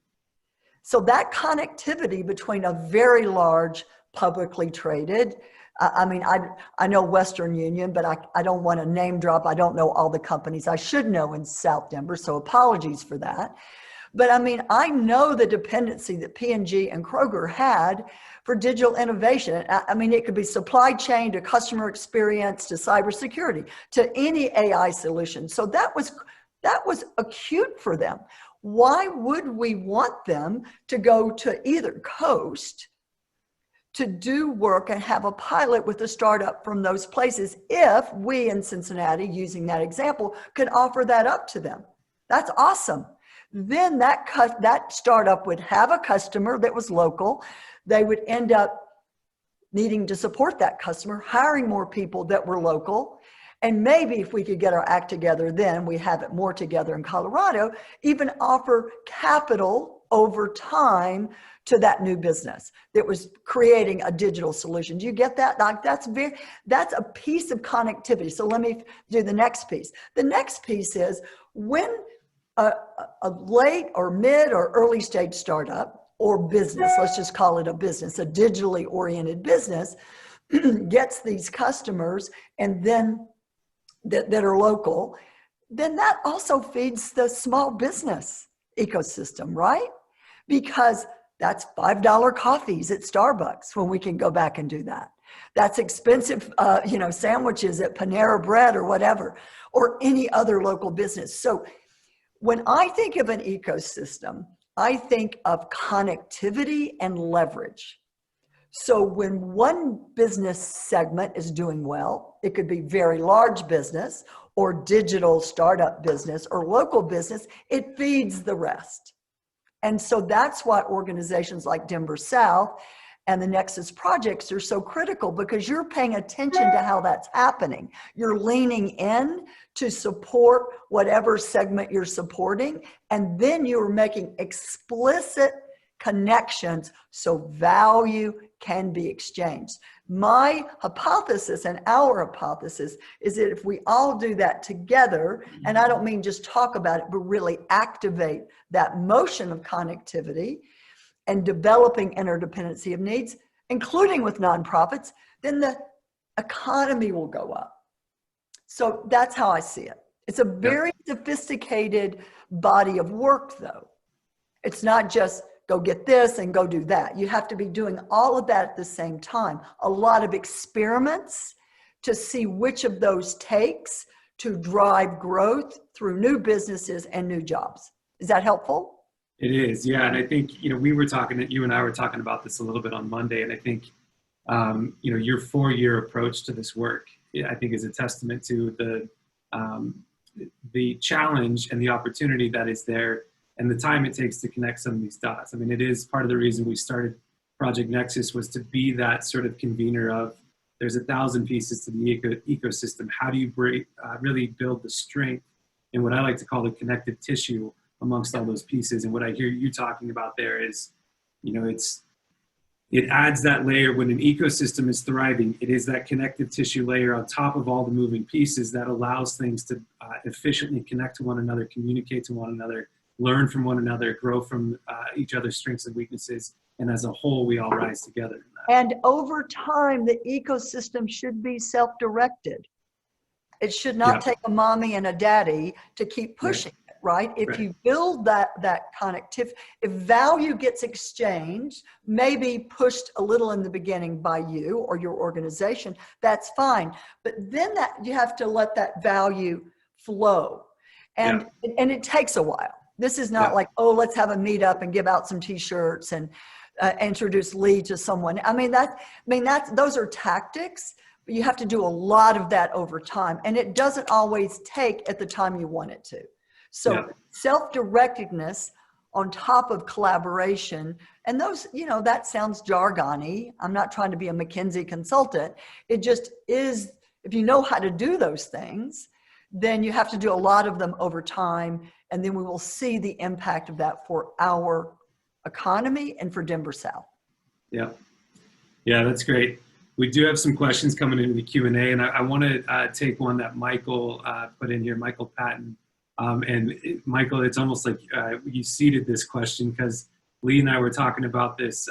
So that connectivity between a very large publicly traded, I know Western Union, but I don't want to name drop. I don't know all the companies I should know in South Denver, so apologies for that. But I know the dependency that P&G and Kroger had for digital innovation. It could be supply chain to customer experience to cybersecurity to any AI solution. So that was acute for them. Why would we want them to go to either coast to do work and have a pilot with a startup from those places if we in Cincinnati, using that example, could offer that up to them? That's awesome. Then that startup would have a customer that was local. They would end up needing to support that customer, hiring more people that were local. And maybe if we could get our act together, then we have it more together in Colorado, even offer capital over time to that new business that was creating a digital solution. Do you get that? Like that's a piece of connectivity. So let me do the next piece. The next piece is when a late or mid or early stage startup or business, let's just call it a business, a digitally oriented business, gets these customers and then that are local, then that also feeds the small business ecosystem, right? Because that's $5 coffees at Starbucks when we can go back and do that. That's expensive, sandwiches at Panera Bread or whatever, or any other local business. So when I think of an ecosystem, I think of connectivity and leverage. So when one business segment is doing well, it could be very large business or digital startup business or local business, it feeds the rest. And so that's why organizations like Denver South and the Nexus projects are so critical, because you're paying attention to how that's happening. You're leaning in to support whatever segment you're supporting, and then you're making explicit connections so value can be exchanged. My hypothesis and our hypothesis is that if we all do that together, and I don't mean just talk about it, but really activate that motion of connectivity and developing interdependency of needs, including with nonprofits, then the economy will go up. So that's how I see it. It's a very sophisticated body of work, though. It's not just go get this and go do that. You have to be doing all of that at the same time. A lot of experiments to see which of those takes to drive growth through new businesses and new jobs. Is that helpful? It is, yeah. And I think, you and I were talking about this a little bit on Monday, and I think, your 4-year approach to this work, I think is a testament to the challenge and the opportunity that is there and the time it takes to connect some of these dots. I mean, it is part of the reason we started Project Nexus, was to be that sort of convener of, there's 1,000 pieces to the ecosystem. How do you really build the strength in what I like to call the connective tissue amongst all those pieces? And what I hear you talking about there is, it adds that layer. When an ecosystem is thriving, it is that connective tissue layer on top of all the moving pieces that allows things to efficiently connect to one another, communicate to one another, learn from one another, grow from each other's strengths and weaknesses. And as a whole, we all rise together in that. And over time, the ecosystem should be self-directed. It should not take a mommy and a daddy to keep pushing it, right? If you build that connectivity, if value gets exchanged, maybe pushed a little in the beginning by you or your organization, that's fine. But then you have to let that value flow. And it takes a while. This is not like, oh, let's have a meetup and give out some T-shirts and introduce Leigh to someone. Those are tactics, but you have to do a lot of that over time. And it doesn't always take at the time you want it to. So self-directedness on top of collaboration, and those, that sounds jargony. I'm not trying to be a McKinsey consultant. It just is, if you know how to do those things, then you have to do a lot of them over time, and then we will see the impact of that for our economy and for Denver South. Yeah, that's great. We do have some questions coming into the Q&A, and I want to take one that Michael put in here, Michael Patton. Michael, it's almost like you seeded this question, because Leigh and I were talking about this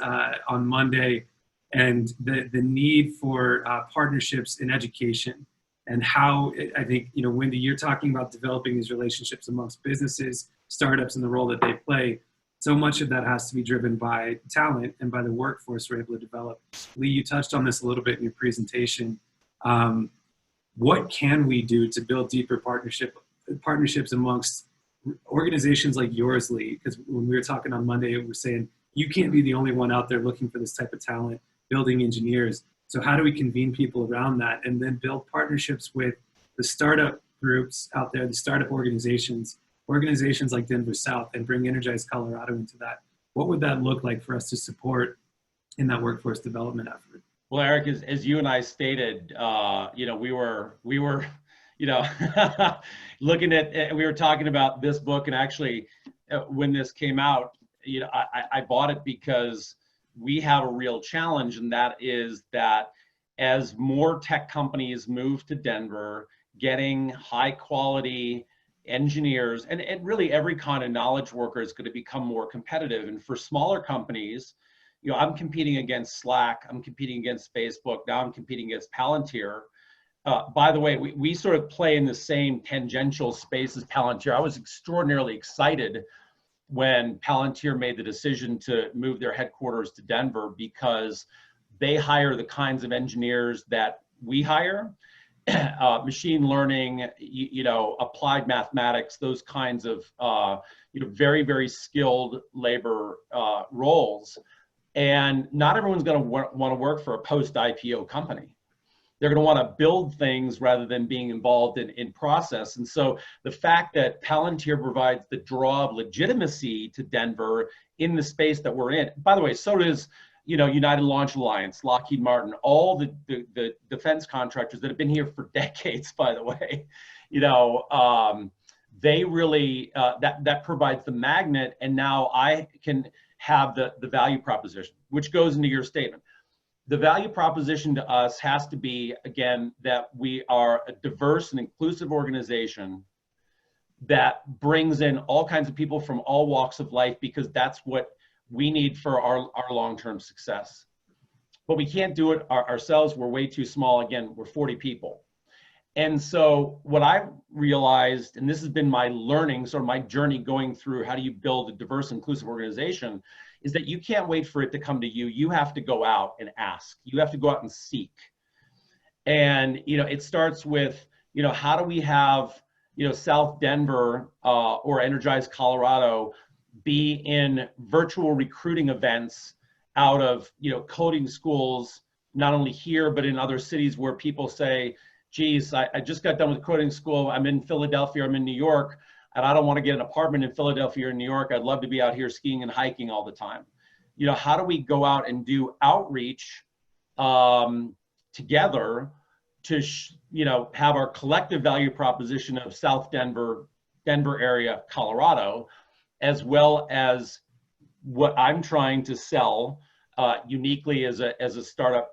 on Monday, and the need for partnerships in education. And how, I think, Wendy, you're talking about developing these relationships amongst businesses, startups, and the role that they play. So much of that has to be driven by talent and by the workforce we're able to develop. Leigh, you touched on this a little bit in your presentation. What can we do to build deeper partnerships amongst organizations like yours, Leigh? Because when we were talking on Monday, we were saying, you can't be the only one out there looking for this type of talent, building engineers. So how do we convene people around that and then build partnerships with the startup groups out there, the startup organizations like Denver South, and bring Energize Colorado into that? What would that look like for us to support in that workforce development effort? Well, Eric, as you and I stated, we were looking at, we were talking about this book, and actually when this came out, I bought it because we have a real challenge, and that is that as more tech companies move to Denver, getting high quality engineers and really every kind of knowledge worker is going to become more competitive. And for smaller companies, I'm competing against Slack, I'm competing against Facebook, now I'm competing against Palantir. By the way, we sort of play in the same tangential space as Palantir. I was extraordinarily excited when Palantir made the decision to move their headquarters to Denver, because they hire the kinds of engineers that we hire, machine learning, applied mathematics, those kinds of, very, very skilled labor roles. And not everyone's going to want to work for a post-IPO company. They're going to want to build things rather than being involved in process. And so the fact that Palantir provides the draw of legitimacy to Denver in the space that we're in, by the way, so does United Launch Alliance, Lockheed Martin, all the defense contractors that have been here for decades, by the way, they really, that provides the magnet. And now I can have the value proposition, which goes into your statement. The value proposition to us has to be, again, that we are a diverse and inclusive organization that brings in all kinds of people from all walks of life, because that's what we need for our long-term success. But we can't do it ourselves. We're way too small. Again, we're 40 people. And so what I realized, and this has been my learning, sort of my journey going through how do you build a diverse, inclusive organization, is that you can't wait for it to come to you. You have to go out and ask. You have to go out and seek. And, it starts with, how do we have, South Denver or Energize Colorado be in virtual recruiting events out of, coding schools, not only here, but in other cities where people say, geez, I just got done with coding school. I'm in Philadelphia, I'm in New York, and I don't want to get an apartment in Philadelphia or New York. I'd love to be out here skiing and hiking all the time. How do we go out and do outreach together to, have our collective value proposition of South Denver area, Colorado, as well as what I'm trying to sell uniquely as a startup,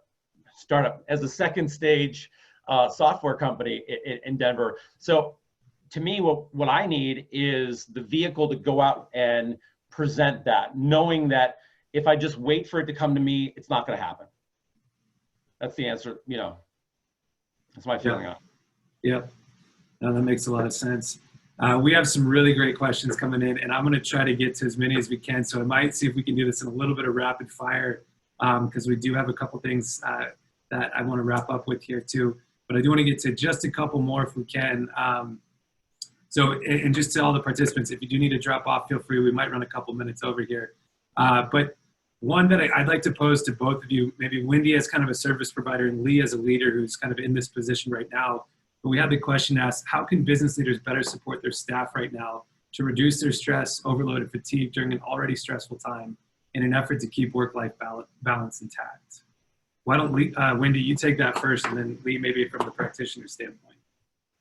as a second stage software company in Denver. So to me, what I need is the vehicle to go out and present that, knowing that if I just wait for it to come to me, it's not going to happen. That's the answer. That's my feeling on it. Yeah, no, that makes a lot of sense. We have some really great questions coming in, and I'm going to try to get to as many as we can. So I might see if we can do this in a little bit of rapid fire, because we do have a couple things that I want to wrap up with here too. But I do want to get to just a couple more if we can. And just to all the participants, if you do need to drop off, feel free. We might run a couple minutes over here. But one that I'd like to pose to both of you, maybe Wendy as kind of a service provider and Leigh as a leader who's kind of in this position right now. But we have the question asked, how can business leaders better support their staff right now to reduce their stress, overload, and fatigue during an already stressful time in an effort to keep work-life balance intact? Why don't Wendy, you take that first, and then Leigh, maybe from the practitioner standpoint.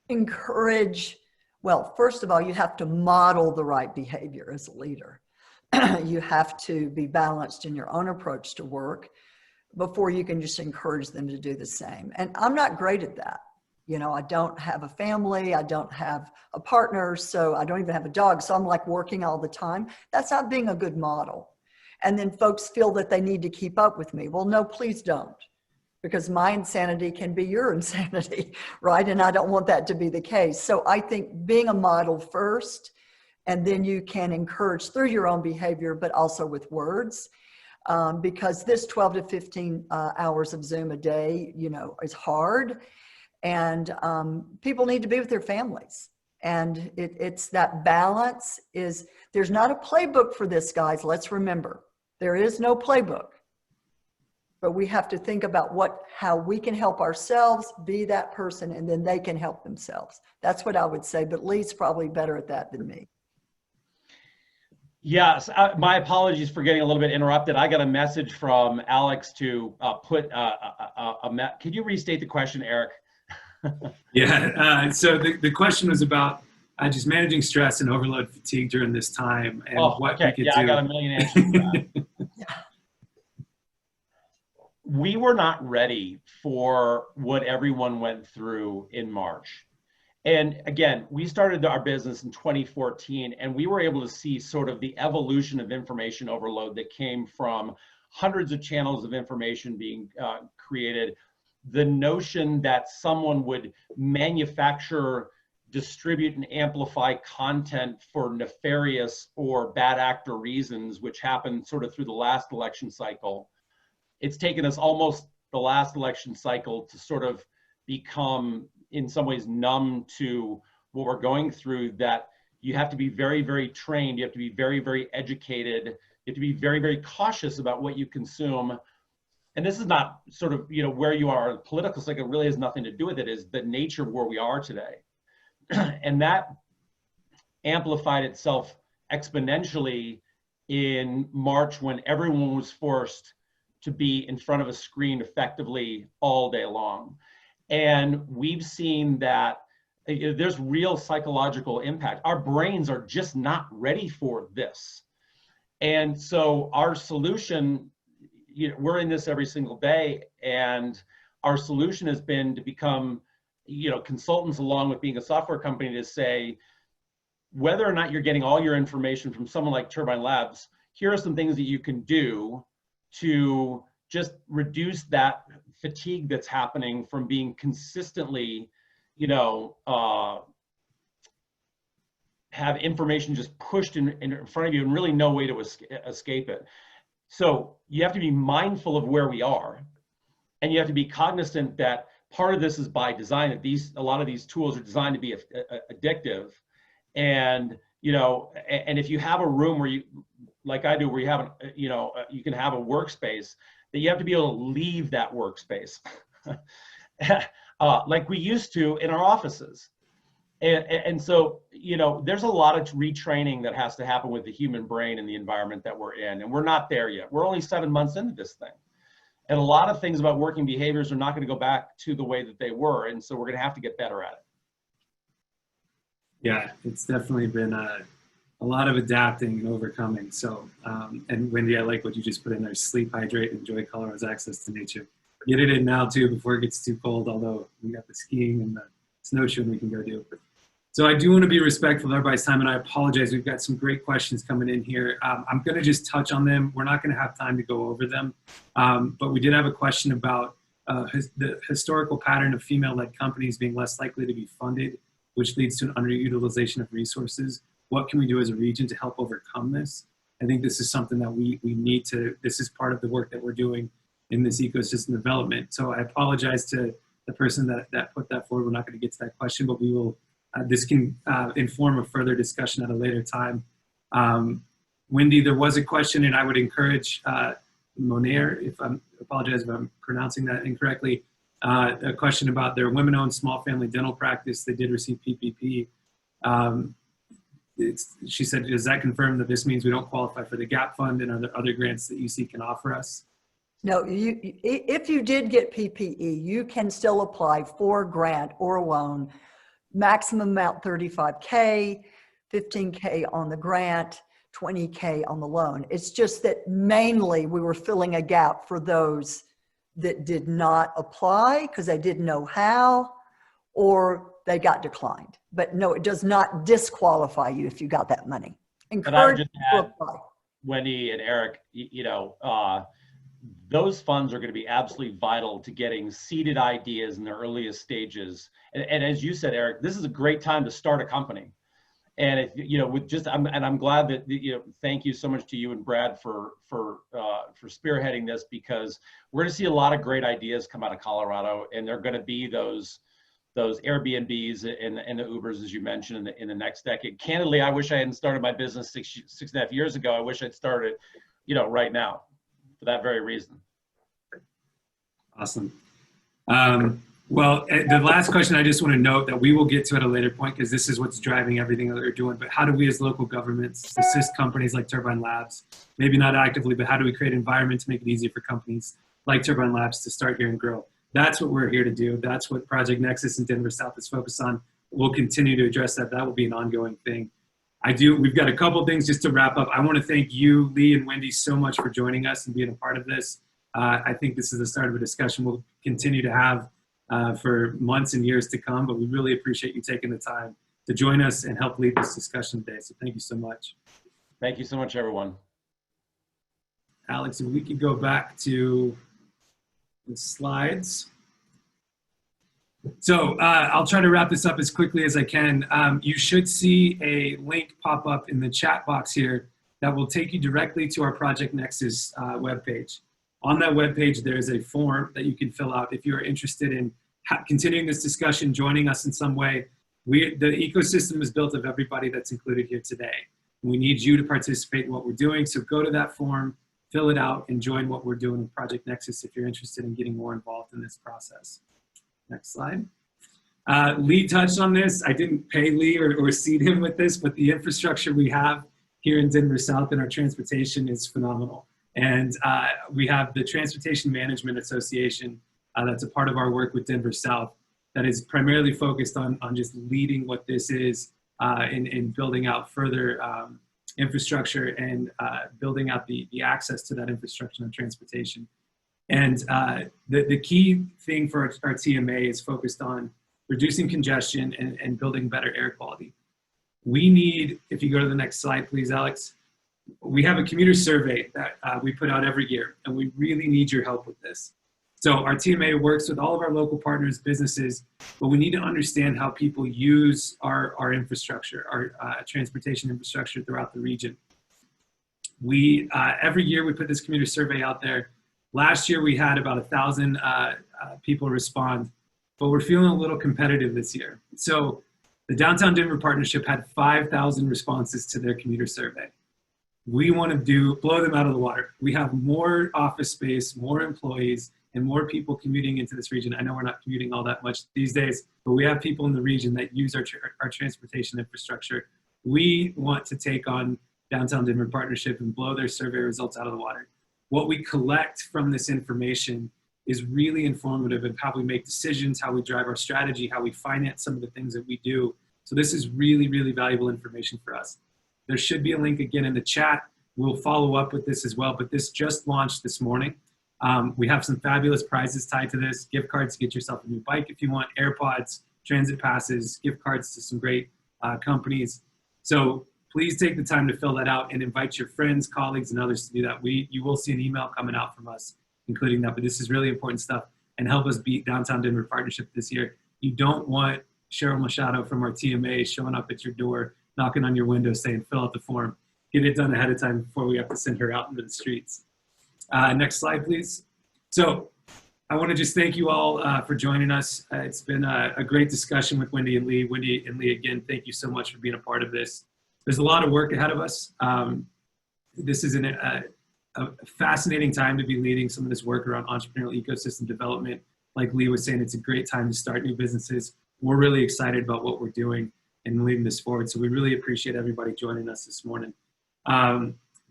Encourage, well, first of all, you have to model the right behavior as a leader. You have to be balanced in your own approach to work before you can just encourage them to do the same. And I'm not great at that. I don't have a family, I don't have a partner, so I don't even have a dog. So I'm like working all the time. That's not being a good model. And then folks feel that they need to keep up with me. Well, no, please don't, because my insanity can be your insanity, right? And I don't want that to be the case. So I think being a model first, and then you can encourage through your own behavior, but also with words, because this 12 to 15 hours of Zoom a day, is hard. And people need to be with their families. And it's that balance there's not a playbook for this, guys. Let's remember, there is no playbook. But we have to think about how we can help ourselves be that person, and then they can help themselves. That's what I would say, but Leigh's probably better at that than me. Yes, my apologies for getting a little bit interrupted. I got a message from Alex to could you restate the question, Eric? Yeah, so the question was about just managing stress and overload fatigue during this time, and what okay. we could Yeah, do. I got a million answers for that. We were not ready for what everyone went through in March. And again, we started our business in 2014, and we were able to see sort of the evolution of information overload that came from hundreds of channels of information being created. The notion that someone would manufacture, distribute, and amplify content for nefarious or bad actor reasons, which happened sort of through the last election cycle. It's taken us almost the last election cycle to sort of become, in some ways, numb to what we're going through, that you have to be very, very trained. You have to be very, very educated. You have to be very, very cautious about what you consume. And this is not sort of, where you are in the political cycle. It really has nothing to do with it. Is the nature of where we are today. And that amplified itself exponentially in March, when everyone was forced to be in front of a screen effectively all day long. And we've seen that there's real psychological impact. Our brains are just not ready for this. And so our solution, we're in this every single day, and our solution has been to become, consultants, along with being a software company, to say, whether or not you're getting all your information from someone like Turbine Labs, here are some things that you can do to just reduce that fatigue that's happening from being consistently, have information just pushed in front of you and really no way to escape it. So you have to be mindful of where we are, and you have to be cognizant that part of this is by design, that a lot of these tools are designed to be addictive. And, and if you have a room where you, like I do, where you have, you can have a workspace, that you have to be able to leave that workspace like we used to in our offices. And so, there's a lot of retraining that has to happen with the human brain and the environment that we're in. And we're not there yet. We're only 7 months into this thing. And a lot of things about working behaviors are not going to go back to the way that they were. And so we're going to have to get better at it. Yeah, it's definitely been a lot of adapting and overcoming. So, and Wendy, I like what you just put in there: sleep, hydrate, enjoy Colorado's access to nature. Get it in now too, before it gets too cold, although we got the skiing and the snowshoeing we can go do. So I do want to be respectful of everybody's time, and I apologize. We've got some great questions coming in here. I'm going to just touch on them. We're not going to have time to go over them, but we did have a question about the historical pattern of female-led companies being less likely to be funded, which leads to an underutilization of resources. What can we do as a region to help overcome this? I think this is something that we need to, this is part of the work that we're doing in this ecosystem development. So I apologize to the person that put that forward. We're not going to get to that question, but we will, this can inform a further discussion at a later time. Wendy, there was a question, and I would encourage Monair, apologize if I'm pronouncing that incorrectly, a question about their women-owned small family dental practice. They did receive PPP. She said, does that confirm that this means we don't qualify for the GAP fund, and are there other grants that UC can offer us? No, if you did get PPE, you can still apply for a grant or a loan. Maximum amount $35K, $15K on the grant, $20K on the loan. It's just that mainly we were filling a gap for those that did not apply because they didn't know how, or they got declined. But no, it does not disqualify you if you got that money. Encourage you to apply. Wendy and Eric, those funds are going to be absolutely vital to getting seeded ideas in the earliest stages. And as you said, Eric, this is a great time to start a company. And if, I'm glad that, thank you so much to you and Brad for spearheading this, because we're going to see a lot of great ideas come out of Colorado, and they're going to be those Airbnbs and the Ubers, as you mentioned, in the next decade. Candidly, I wish I hadn't started my business six and a half years ago. I wish I'd started, right now, for that very reason. Awesome. Well, the last question, I just want to note that we will get to at a later point, because this is what's driving everything that we're doing. But how do we as local governments assist companies like Turbine Labs? Maybe not actively, but how do we create an environment to make it easier for companies like Turbine Labs to start here and grow? That's what we're here to do. That's what Project Nexus in Denver South is focused on. we'll continue to address that. That will be an ongoing thing. We've got a couple things just to wrap up. I want to thank you, Leigh and Wendy, so much for joining us and being a part of this. I think this is the start of a discussion we'll continue to have for months and years to come, but we really appreciate you taking the time to join us and help lead this discussion today. So thank you so much. Thank you so much, everyone. Alex, if we could go back to the slides. So I'll try to wrap this up as quickly as I can. You should see a link pop up in the chat box here that will take you directly to our Project Nexus webpage. On that webpage, there is a form that you can fill out if you are interested in continuing this discussion, joining us in some way. The ecosystem is built of everybody that's included here today. We need you to participate in what we're doing. So go to that form, fill it out, and join what we're doing with Project Nexus if you're interested in getting more involved in this process. Next slide. Leigh touched on this. I didn't pay Leigh or seed him with this, but the infrastructure we have here in Denver South in our transportation is phenomenal. And we have the Transportation Management Association that's a part of our work with Denver South that is primarily focused on just leading what this is in building out further infrastructure and building out the access to that infrastructure and transportation. And the key thing for our TMA is focused on reducing congestion and building better air quality. We need, if you go to the next slide, please, Alex, we have a commuter survey that we put out every year, and we really need your help with this. So our TMA works with all of our local partners, businesses, but we need to understand how people use our infrastructure, our transportation infrastructure throughout the region. Every year we put this commuter survey out there. Last year we had about 1,000 people respond, but we're feeling a little competitive this year. So the Downtown Denver Partnership had 5,000 responses to their commuter survey. We want to blow them out of the water. We have more office space, more employees, and more people commuting into this region. I know we're not commuting all that much these days, but we have people in the region that use our transportation infrastructure. We want to take on Downtown Denver Partnership and blow their survey results out of the water. What we collect from this information is really informative of how we make decisions, how we drive our strategy, how we finance some of the things that we do. So this is really, really valuable information for us. There should be a link again in the chat. We'll follow up with this as well, but this just launched this morning. We have some fabulous prizes tied to this. Gift cards to get yourself a new bike if you want, AirPods, transit passes, gift cards to some great companies. So please take the time to fill that out and invite your friends, colleagues, and others to do that. You will see an email coming out from us, including that, but this is really important stuff and help us beat Downtown Denver Partnership this year. You don't want Cheryl Machado from our TMA showing up at your door, knocking on your window saying, fill out the form. Get it done ahead of time before we have to send her out into the streets. Next slide, please. So I want to just thank you all for joining us. It's been a great discussion with Wendy and Leigh. Wendy and Leigh, again, thank you so much for being a part of this. There's a lot of work ahead of us. This is a fascinating time to be leading some of this work around entrepreneurial ecosystem development. Like Leigh was saying, it's a great time to start new businesses. We're really excited about what we're doing and leading this forward. So we really appreciate everybody joining us this morning.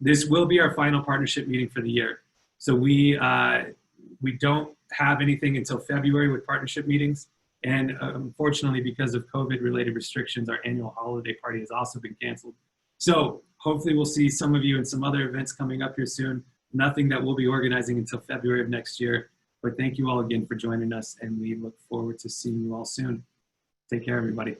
This will be our final partnership meeting for the year. So we don't have anything until February with partnership meetings. And unfortunately, because of COVID-related restrictions, our annual holiday party has also been canceled. So hopefully we'll see some of you in some other events coming up here soon. Nothing that we'll be organizing until February of next year. But thank you all again for joining us, and we look forward to seeing you all soon. Take care, everybody.